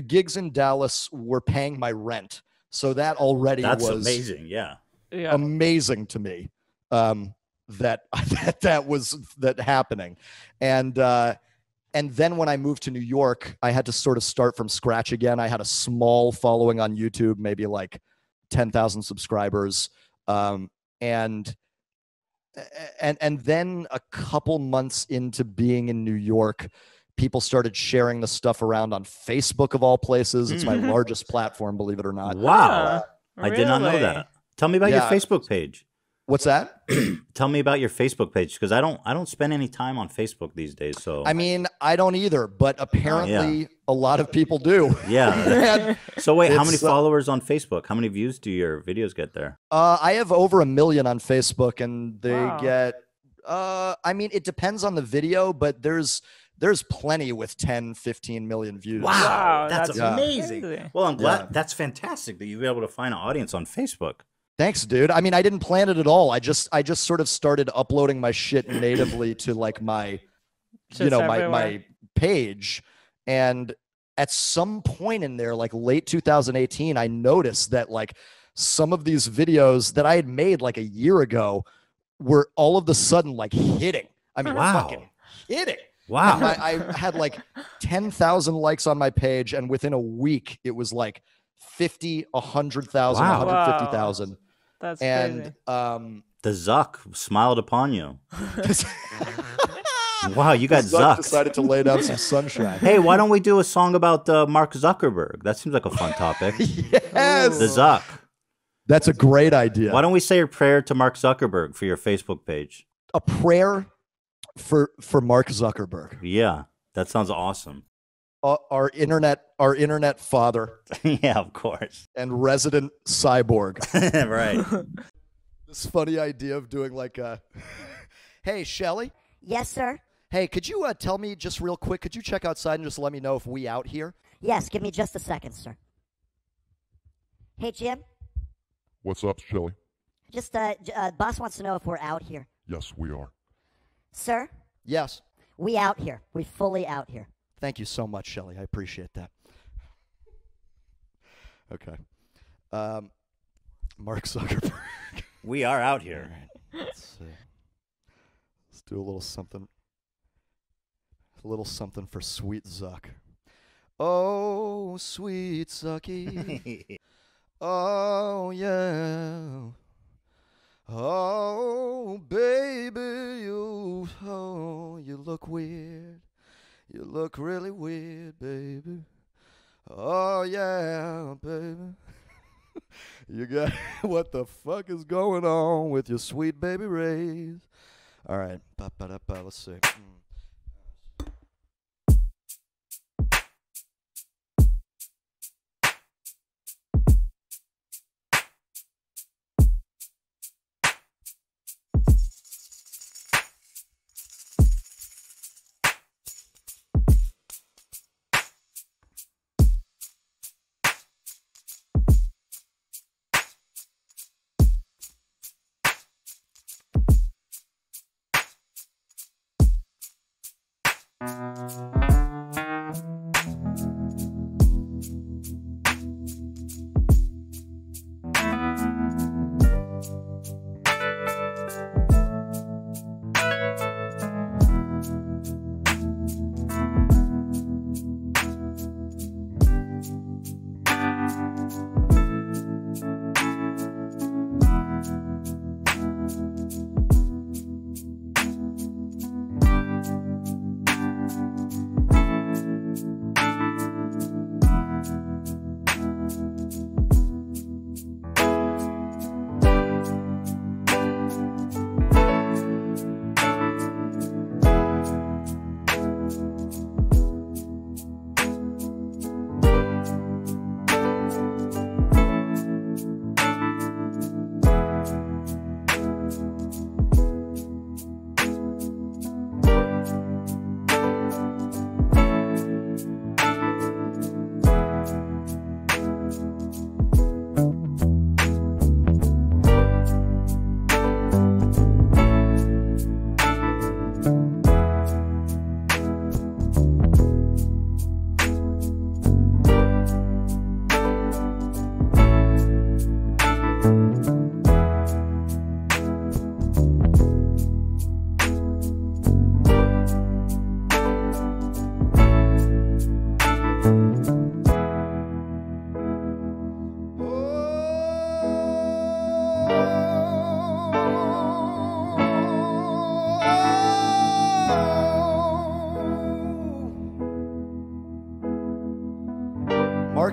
gigs in Dallas were paying my rent. So that already was amazing. Yeah. Amazing to me. That was happening. And then when I moved to New York, I had to sort of start from scratch again. I had a small following on YouTube, maybe like 10,000 subscribers. And then a couple months into being in New York, people started sharing the stuff around on Facebook of all places. It's my largest platform, believe it or not. Wow. I did not know that. Tell me about your Facebook page. What's that? Tell me about your Facebook page, because I don't spend any time on Facebook these days. So I mean, I don't either, but apparently a lot of people do. Yeah. So wait, how many followers on Facebook? How many views do your videos get there? I have over 1 million on Facebook, and they get. I mean, it depends on the video, but there's plenty with 10, 15 million views. Wow, that's amazing. Well, I'm glad. That's fantastic that you've been able to find an audience on Facebook. Thanks, dude. I mean, I didn't plan it at all. I just sort of started uploading my shit natively to like my, my page. And at some point in there, like late 2018, I noticed that like some of these videos that I had made like a year ago were all of a sudden like hitting. I mean, fucking hitting. Wow. And I had like 10,000 likes on my page, and within a week, it was like 50, 100,000, 150,000. That's crazy. The Zuck smiled upon you. Wow, you got Zuck. Decided to lay down some sunshine. Hey, why don't we do a song about Mark Zuckerberg? That seems like a fun topic. Yes. The Zuck. That's a great idea. Why don't we say a prayer to Mark Zuckerberg for your Facebook page? A prayer for Mark Zuckerberg. Yeah, that sounds awesome. Our internet father. Yeah, of course. And resident cyborg. Right. This funny idea of doing like a, hey, Shelly? Yes, sir? Hey, could you tell me just real quick, could you check outside and just let me know if we out here? Yes, give me just a second, sir. Hey, Jim? What's up, Shelly? Just, boss wants to know if we're out here. Yes, we are. Sir? Yes. We out here. We fully out here. Thank you so much, Shelly. I appreciate that. Okay. Mark Zuckerberg. We are out here. All right. Let's see. Let's do a little something. A little something for sweet Zuck. Oh, sweet Zucky. Oh, yeah. Oh, baby, you look weird. You look really weird, baby. Oh, yeah, baby. You got, what the fuck is going on with your sweet baby rays? All right, let's see.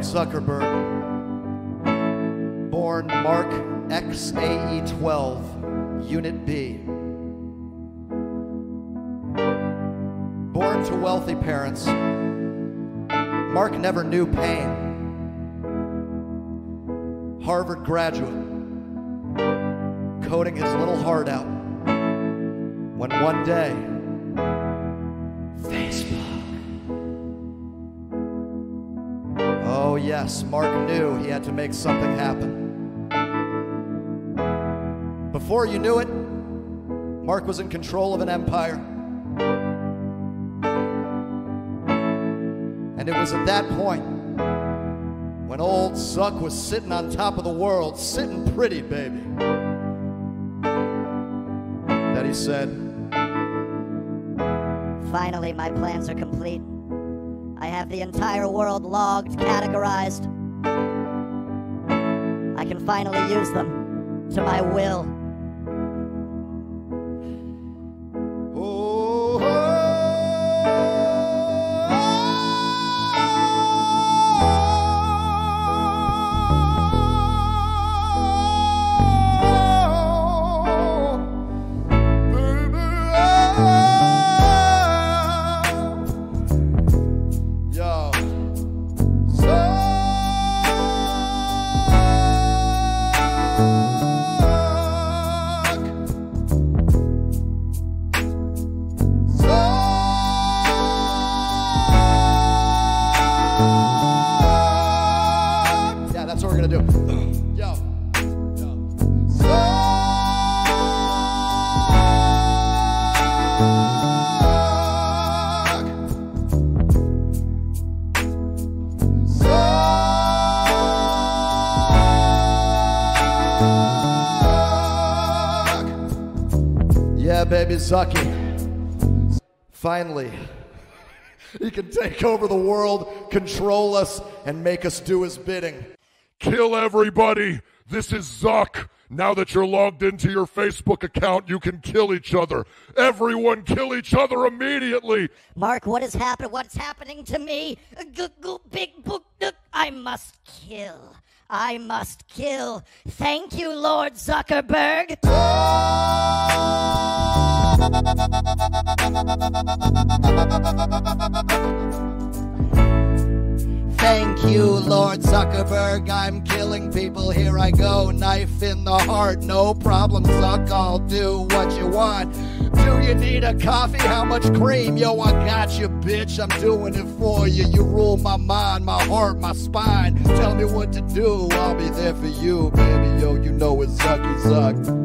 Zuckerberg, born Mark XAE12, Unit B. Born to wealthy parents, Mark never knew pain. Harvard graduate, coding his little heart out, when one day, Facebook. Oh yes, Mark knew he had to make something happen. Before you knew it, Mark was in control of an empire. And it was at that point, when old Zuck was sitting on top of the world, sitting pretty, baby, that he said, Finally, my plans are complete. I have the entire world logged, categorized. I can finally use them to my will. Baby Zucky. Finally, he can take over the world, control us, and make us do his bidding. Kill everybody! This is Zuck! Now that you're logged into your Facebook account, you can kill each other. Everyone kill each other immediately! Mark, what is happening? What's happening to me? Big book. I must kill. I must kill. Thank you, Lord Zuckerberg. Thank you, Lord Zuckerberg. I'm killing people. Here I go. Knife in the heart. No problem, Zuck. I'll do what you want. Do you need a coffee? How much cream? Yo, I got you, bitch. I'm doing it for you. You rule my mind, my heart, my spine. Tell me what to do. I'll be there for you, baby. Yo, you know it's Zucky Zuck.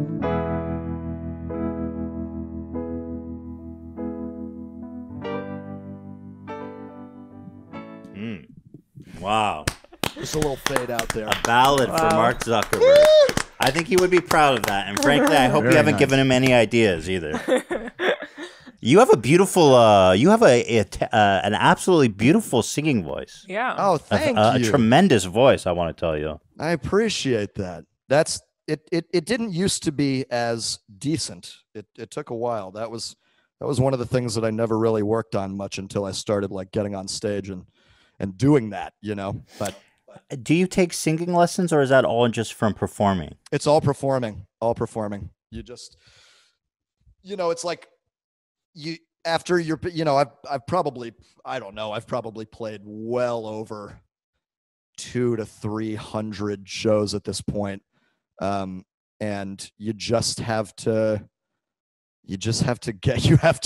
Wow. Just a little fade out there. A ballad for Mark Zuckerberg. I think he would be proud of that. And frankly, I hope you haven't given him any ideas either. You have a beautiful, you have an absolutely beautiful singing voice. Yeah. Oh, thank you. A tremendous voice, I want to tell you. I appreciate that. That's it. It didn't used to be as decent. It took a while. That was one of the things that I never really worked on much until I started like getting on stage and doing that, you know. But do you take singing lessons, or is that all just from performing? It's all performing. All performing. You just, you know, it's like you after you're, you know, I've probably, I don't know, I've probably played well over 200 to 300 shows at this point, and you just have to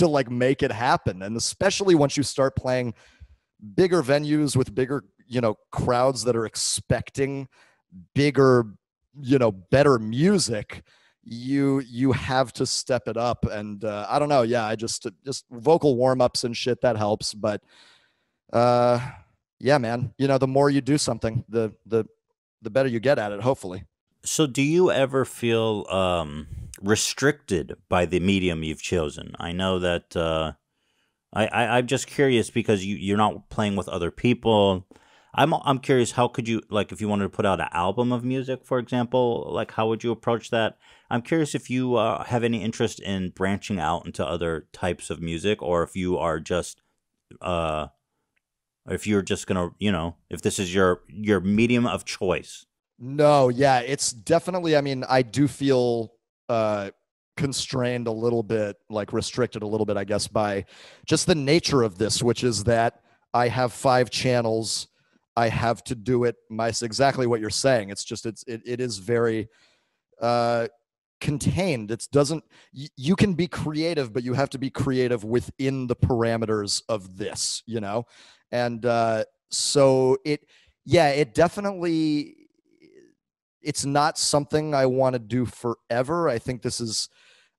like make it happen, and especially once you start playing bigger venues with bigger, you know, crowds that are expecting bigger, you know, better music, you have to step it up. And I don't know, yeah, I just vocal warm-ups and shit, that helps. But yeah, man, you know, the more you do something, the better you get at it, hopefully. So do you ever feel restricted by the medium you've chosen? I know that I'm just curious because you're not playing with other people. I'm curious, how could you, like, if you wanted to put out an album of music, for example, like, how would you approach that? I'm curious if you have any interest in branching out into other types of music, or if you are just Or if you're just gonna, if this is your medium of choice. No, yeah, it's definitely. I mean, I do feel constrained a little bit, like restricted a little bit, I guess, by just the nature of this, which is that I have 5 channels. I have to do it exactly what you're saying. It's just it is very contained. It doesn't. You can be creative, but you have to be creative within the parameters of this, and so it definitely. It's not something I want to do forever. I think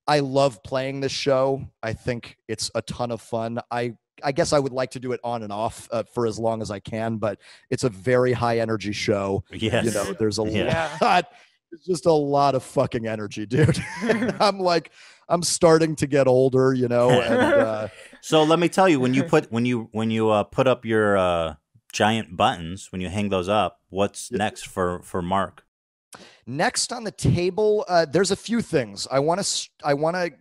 I love playing this show. I think it's a ton of fun. I guess I would like to do it on and off for as long as I can, but it's a very high energy show. Yes. There's a lot. It's just a lot of fucking energy, dude. I'm starting to get older, And, so let me tell you, when you put up your giant buttons, when you hang those up, what's next for Marc? Next on the table, there's a few things. I want to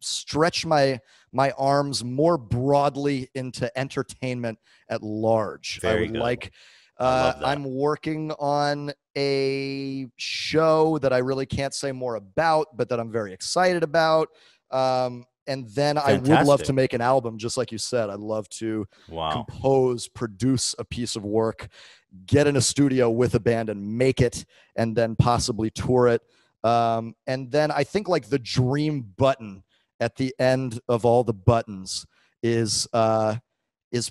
stretch my arms more broadly into entertainment at large. Very good. Like. I'm working on a show that I really can't say more about, but that I'm very excited about. And then Fantastic. I would love to make an album, just like you said. I'd love to compose, produce a piece of work, get in a studio with a band and make it, and then possibly tour it. And then I think like the dream button at the end of all the buttons is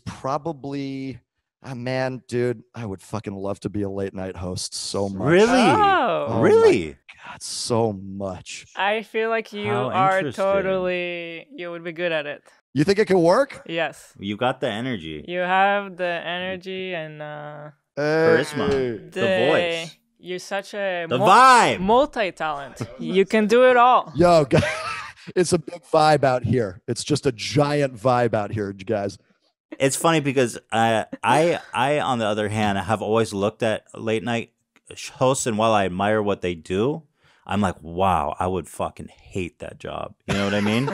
probably... Oh, man, dude, I would fucking love to be a late night host so much. Really? Oh, really? My God, so much. I feel like you would be good at it. You think it could work? Yes. You got the energy. You have the energy and charisma, the voice. You're such a vibe, multi-talent. You can do it all. Yo, guys, it's a big vibe out here. It's just a giant vibe out here, guys. It's funny because I, on the other hand, have always looked at late night hosts, and while I admire what they do, I'm like, wow, I would fucking hate that job. You know what I mean?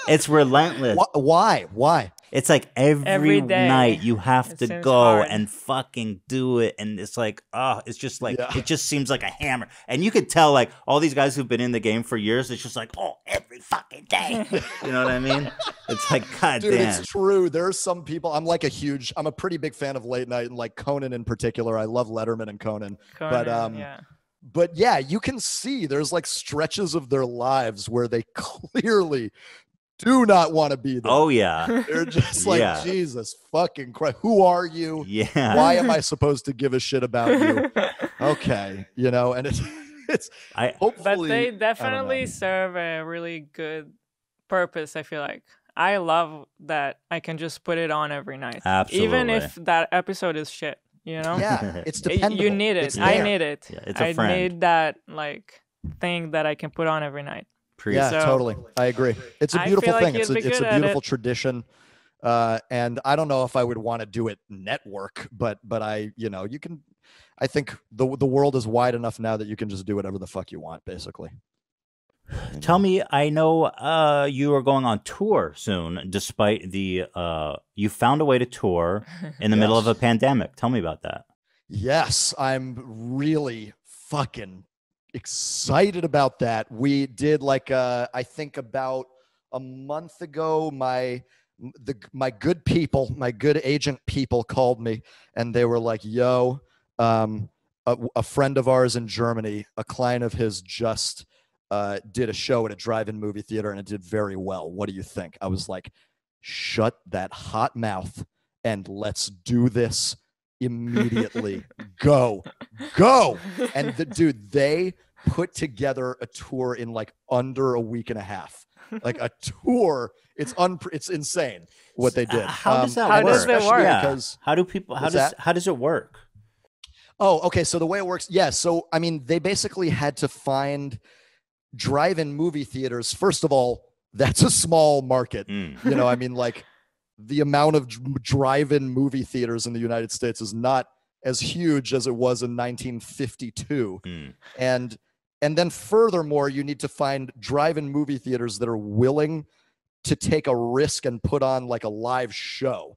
It's relentless. Why? It's like every day, night you have to go hard. and fucking do it. And it's like, it's just like, it just seems like a hammer. And you could tell like all these guys who've been in the game for years, it's just like, every fucking day. You know what I mean? It's like, God Dude, damn. it's true. There are some people, I'm a pretty big fan of late night and like Conan in particular. I love Letterman and Conan. But yeah, you can see there's like stretches of their lives where they clearly do not want to be there. Oh, yeah. They're just like, Jesus fucking Christ. Who are you? Yeah. Why am I supposed to give a shit about you? Okay. And hopefully. But they definitely serve a really good purpose, I feel like. I love that I can just put it on every night. Absolutely. Even if that episode is shit, Yeah, it's dependable. You need it. I need it. Yeah, it's a I friend. need that like thing that I can put on every night. Yeah, totally. I agree. It's a beautiful feel like thing. It's you'd be a good at beautiful it. tradition. And I don't know if I would want to do it network, but I, you can. I think the world is wide enough now that you can just do whatever the fuck you want, basically. Tell me, I know you are going on tour soon, despite you found a way to tour in the middle of a pandemic. Tell me about that. Yes, I'm really fucking excited about that. We did I think about a month ago, my good people, my good agent people called me and they were like, yo, a friend of ours in Germany, a client of his just did a show at a drive-in movie theater and it did very well. What do you think? I was like, shut that hot mouth and let's do this immediately. Go. And dude, they put together a tour in like under a week and a half. Like a tour, it's insane what they did. How does that How work? does it work? Because How does it work? Oh, okay. So the way it works, so I mean, they basically had to find drive-in movie theaters. First of all, that's a small market. I mean, like the amount of drive-in movie theaters in the United States is not as huge as it was in 1952. And then furthermore, you need to find drive-in movie theaters that are willing to take a risk and put on like a live show,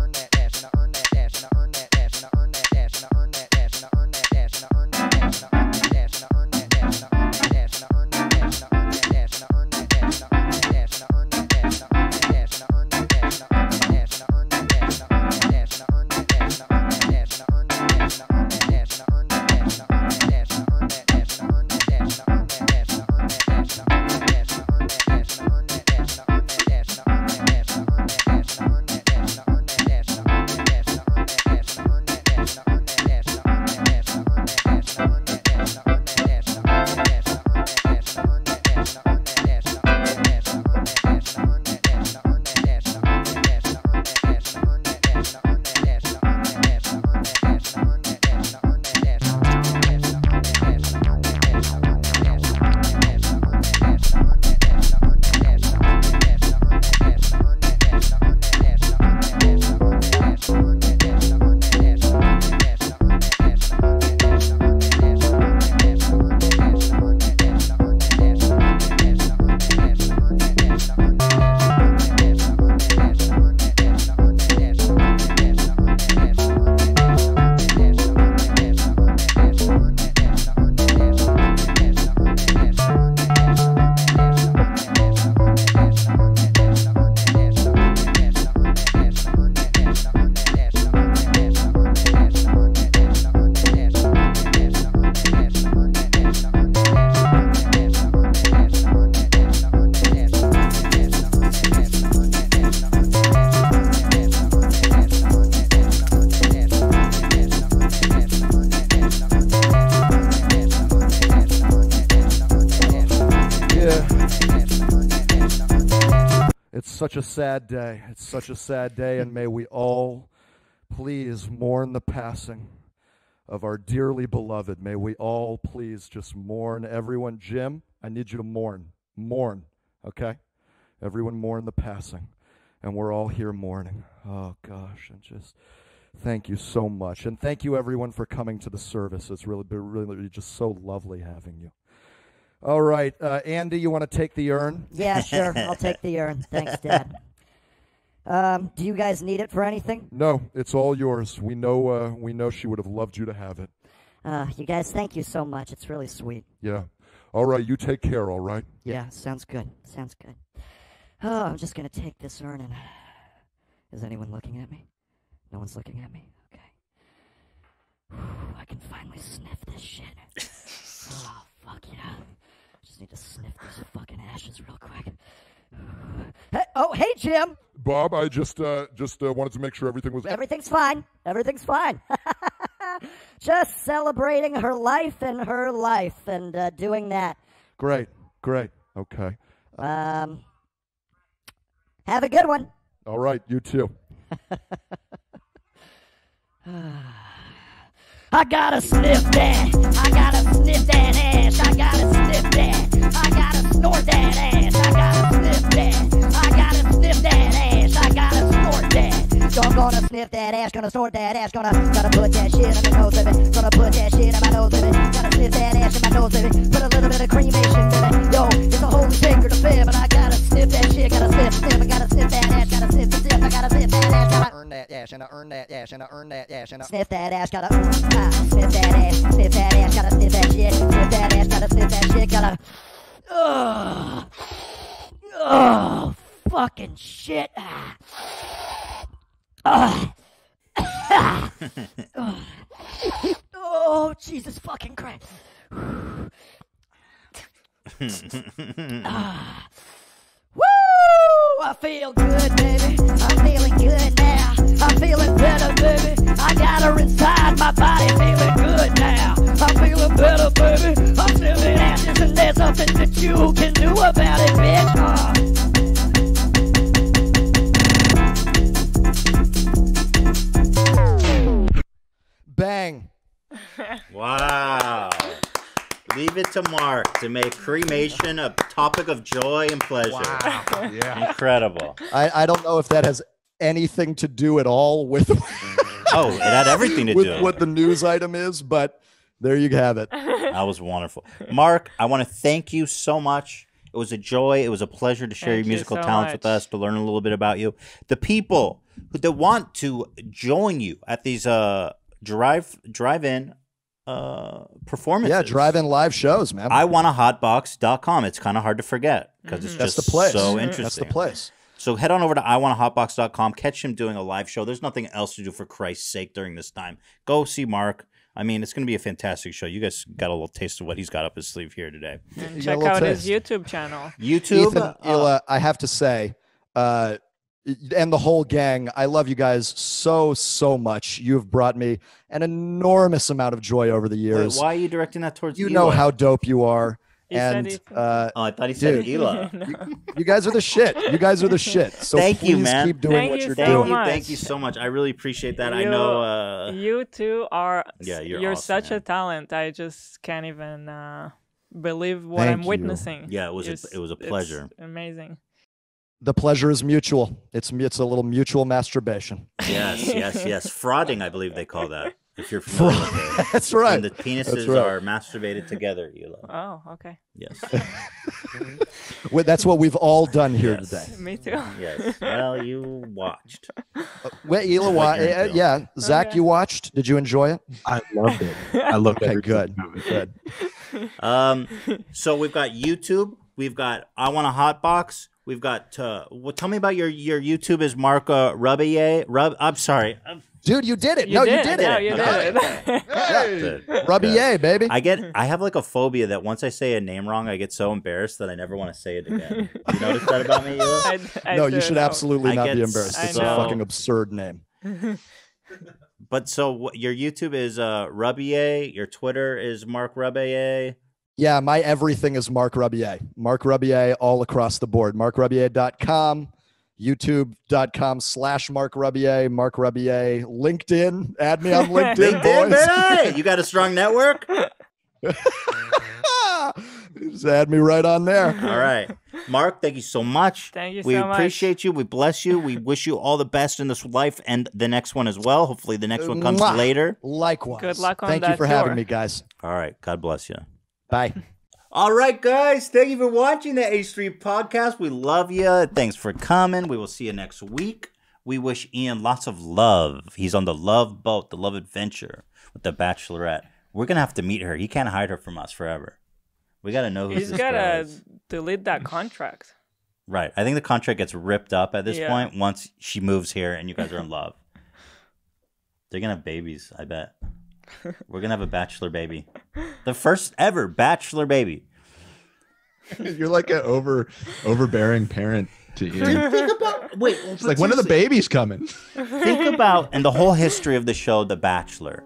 It's such a sad day. It's such a sad day, and may we all please mourn the passing of our dearly beloved. May we all please just mourn. Everyone, Jim, I need you to mourn. Mourn, okay? Everyone mourn the passing. And we're all here mourning. Oh, gosh, and just thank you so much. And thank you, everyone, for coming to the service. It's really just so lovely having you. All right, Andy, you want to take the urn? Yeah, sure. I'll take the urn. Thanks, Dad. Do you guys need it for anything? No, it's all yours. We know she would have loved you to have it. You guys, thank you so much. It's really sweet. Yeah. All right, you take care, all right? Yeah, sounds good. Sounds good. Oh, I'm just going to take this urn and... Is anyone looking at me? No one's looking at me? Okay. Whew, I can finally sniff this shit. Oh, fuck yeah. Just need to sniff these fucking ashes real quick. Hey, Jim. Bob, I just wanted to make sure everything was... Everything's fine. Everything's fine. Just celebrating her life and doing that. Great. Okay. Have a good one. All right, you too. I gotta sniff that. I gotta sniff that ass. I gotta sniff that. I gotta snort that ass. I gotta sniff that. I gotta sniff that ass. I gotta snort that. So I'm gonna sniff that ass. Gonna snort that ass. Gonna put that shit in my nose of it. Gonna put that shit in my nose of it. Gotta sniff that ass in my nose of it. Put a little bit of cremation in it. Yo, it's a holy sacred affair, but I gotta sniff that shit. Gotta sniff. I gotta sniff that ass. Gotta sniff. I gotta sniff that ass. Gotta earn that ass. And I earn that ass. And I earn that ass. And I sniff that ass. Gotta sniff that ass. Sniff that ass. Gotta sniff that shit. Sniff that ass. Gotta sniff that shit. Gotta. Oh, fucking shit. Oh, Jesus fucking Christ. Woo! I feel good, baby. I'm feeling good now. I'm feeling better, baby. I got her inside my body, feeling good now. I'm feeling better, baby. I'm sniffing ashes, and there's nothing that you can do about it, bitch. Bang. Wow. Leave it to Mark to make cremation a topic of joy and pleasure. Wow. Yeah. Incredible. I don't know if that has anything to do at all with Oh, it had everything to with do. what the news item is, but there you have it. That was wonderful. Mark, I want to thank you so much. It was a joy. It was a pleasure to share your musical talents with us, to learn a little bit about you. The people that want to join you at these drive-in performances. Yeah, drive-in live shows, man. iwantahotbox.com. It's kind of hard to forget because it's That's just the place. so interesting. That's the place. So head on over to iwantahotbox.com. Catch him doing a live show. There's nothing else to do, for Christ's sake, during this time. Go see Mark. I mean, it's going to be a fantastic show. You guys got a little taste of what he's got up his sleeve here today. And check out his YouTube channel. YouTube. Ethan, Hila, I have to say, and the whole gang, I love you guys so much. You've brought me an enormous amount of joy over the years. Wait, why are you directing that towards you? Hila? Know how dope you are. He and I thought he said dude, Hila. You guys are the shit. You guys are the shit. So thank you, please man. keep doing what you're doing. Thank you so much. I really appreciate that. I know you two are. Yeah, you're awesome, such man. a talent. I just can't even believe what I'm witnessing. Yeah, it was a pleasure. It's amazing. The pleasure is mutual. It's a little mutual masturbation. Yes. Frauding, I believe they call that. If you're familiar with it. That's right. And the penises right. are masturbated together, Hila. Oh, okay. Yes. Well, that's what we've all done here today. Me too. Yes. Well, you watched. Well, Hila, yeah. Zach, Okay. you watched? Did you enjoy it? I loved it. I loved Okay, every good. second of it. Good. So we've got YouTube. We've got I Want a Hotbox. We've got. Well, tell me about your YouTube. Is Marc Rebillet? I'm sorry. Dude, you did it. You did it. Yeah, you did it. Yeah. Rebillet, baby. I have like a phobia that once I say a name wrong, I get so embarrassed that I never want to say it again. You notice that about me, Hila? No, you should absolutely not be get embarrassed. It's so- a fucking absurd name. But so your YouTube is Rebillet. Your Twitter is Marc Rebillet. Yeah, my everything is Marc Rebillet. Marc Rebillet all across the board. MarcRebillet.com. YouTube.com/Marc Rebillet, Marc Rebillet, LinkedIn. Add me on LinkedIn, LinkedIn, boys. baby. You got a strong network? Just add me right on there. All right. Mark, thank you so much. Thank you we so much. appreciate you. We bless you. We wish you all the best in this life and the next one as well. Hopefully the next one comes Mwah. later. Likewise. Good luck on Thank that you for tour. having me, guys. All right. God bless you. Bye. All right, guys. Thank you for watching the H3 podcast. We love you. Thanks for coming. We will see you next week. We wish Ian lots of love. He's on the love boat, the love adventure with the Bachelorette. We're going to have to meet her. He can't hide her from us forever. We got to know who He's this girl gotta is. delete that contract. Right. I think the contract gets ripped up at this Yeah. point once she moves here and you guys are in love. They're going to have babies, I bet. We're going to have a bachelor baby. The first ever bachelor baby. You're like an overbearing parent to Ian. Think about, wait. It's like, when are the babies coming? Think about, and the whole history of the show, The Bachelor.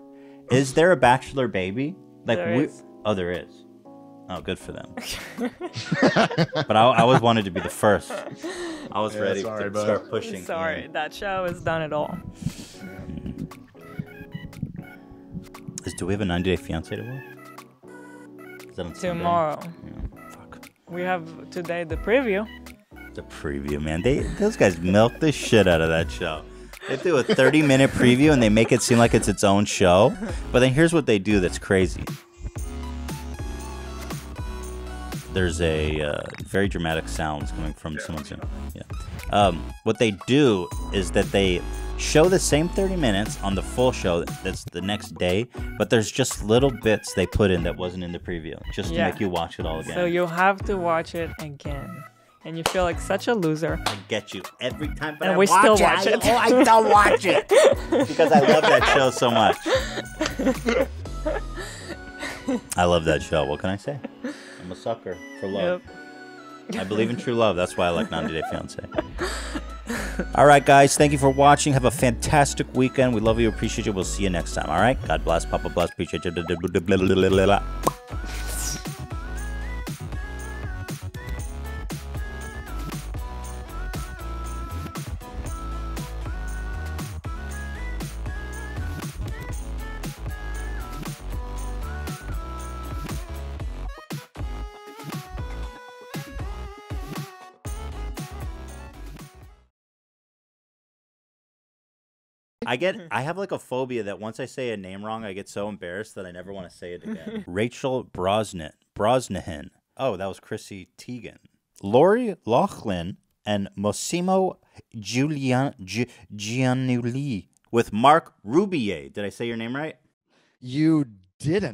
Is there a bachelor baby? Like There is. Oh, there is. Oh, good for them. But I always wanted to be the first. I was ready to start pushing. Sorry, Ian. that show has done it all. Do we have a 90-day fiancé to work? Is that on Sunday? Tomorrow. Yeah, fuck. We have today the preview. The preview, man. Those guys milk the shit out of that show. They do a 30-minute preview and they make it seem like it's its own show. But then here's what they do that's crazy. There's a very dramatic sounds coming from someone's room. Yeah. What they do is that they show the same 30 minutes on the full show that's the next day, but there's just little bits they put in that wasn't in the preview, just to make you watch it all again. So you have to watch it again. And you feel like such a loser. I get you every time, but And I we still watch watch it. I still watch it because I love that show so much. I love that show. What can I say? I'm a sucker for love. Yep. I believe in true love. That's why I like 90 Day Fiancé. All right, guys. Thank you for watching. Have a fantastic weekend. We love you. Appreciate you. We'll see you next time. All right. God bless. Papa bless. Appreciate you. I have like a phobia that once I say a name wrong, I get so embarrassed that I never want to say it again. Rachel Brosnahan. Oh, that was Chrissy Teigen. Lori Loughlin and Massimo Giannulli with Marc Rebillet. Did I say your name right? You didn't.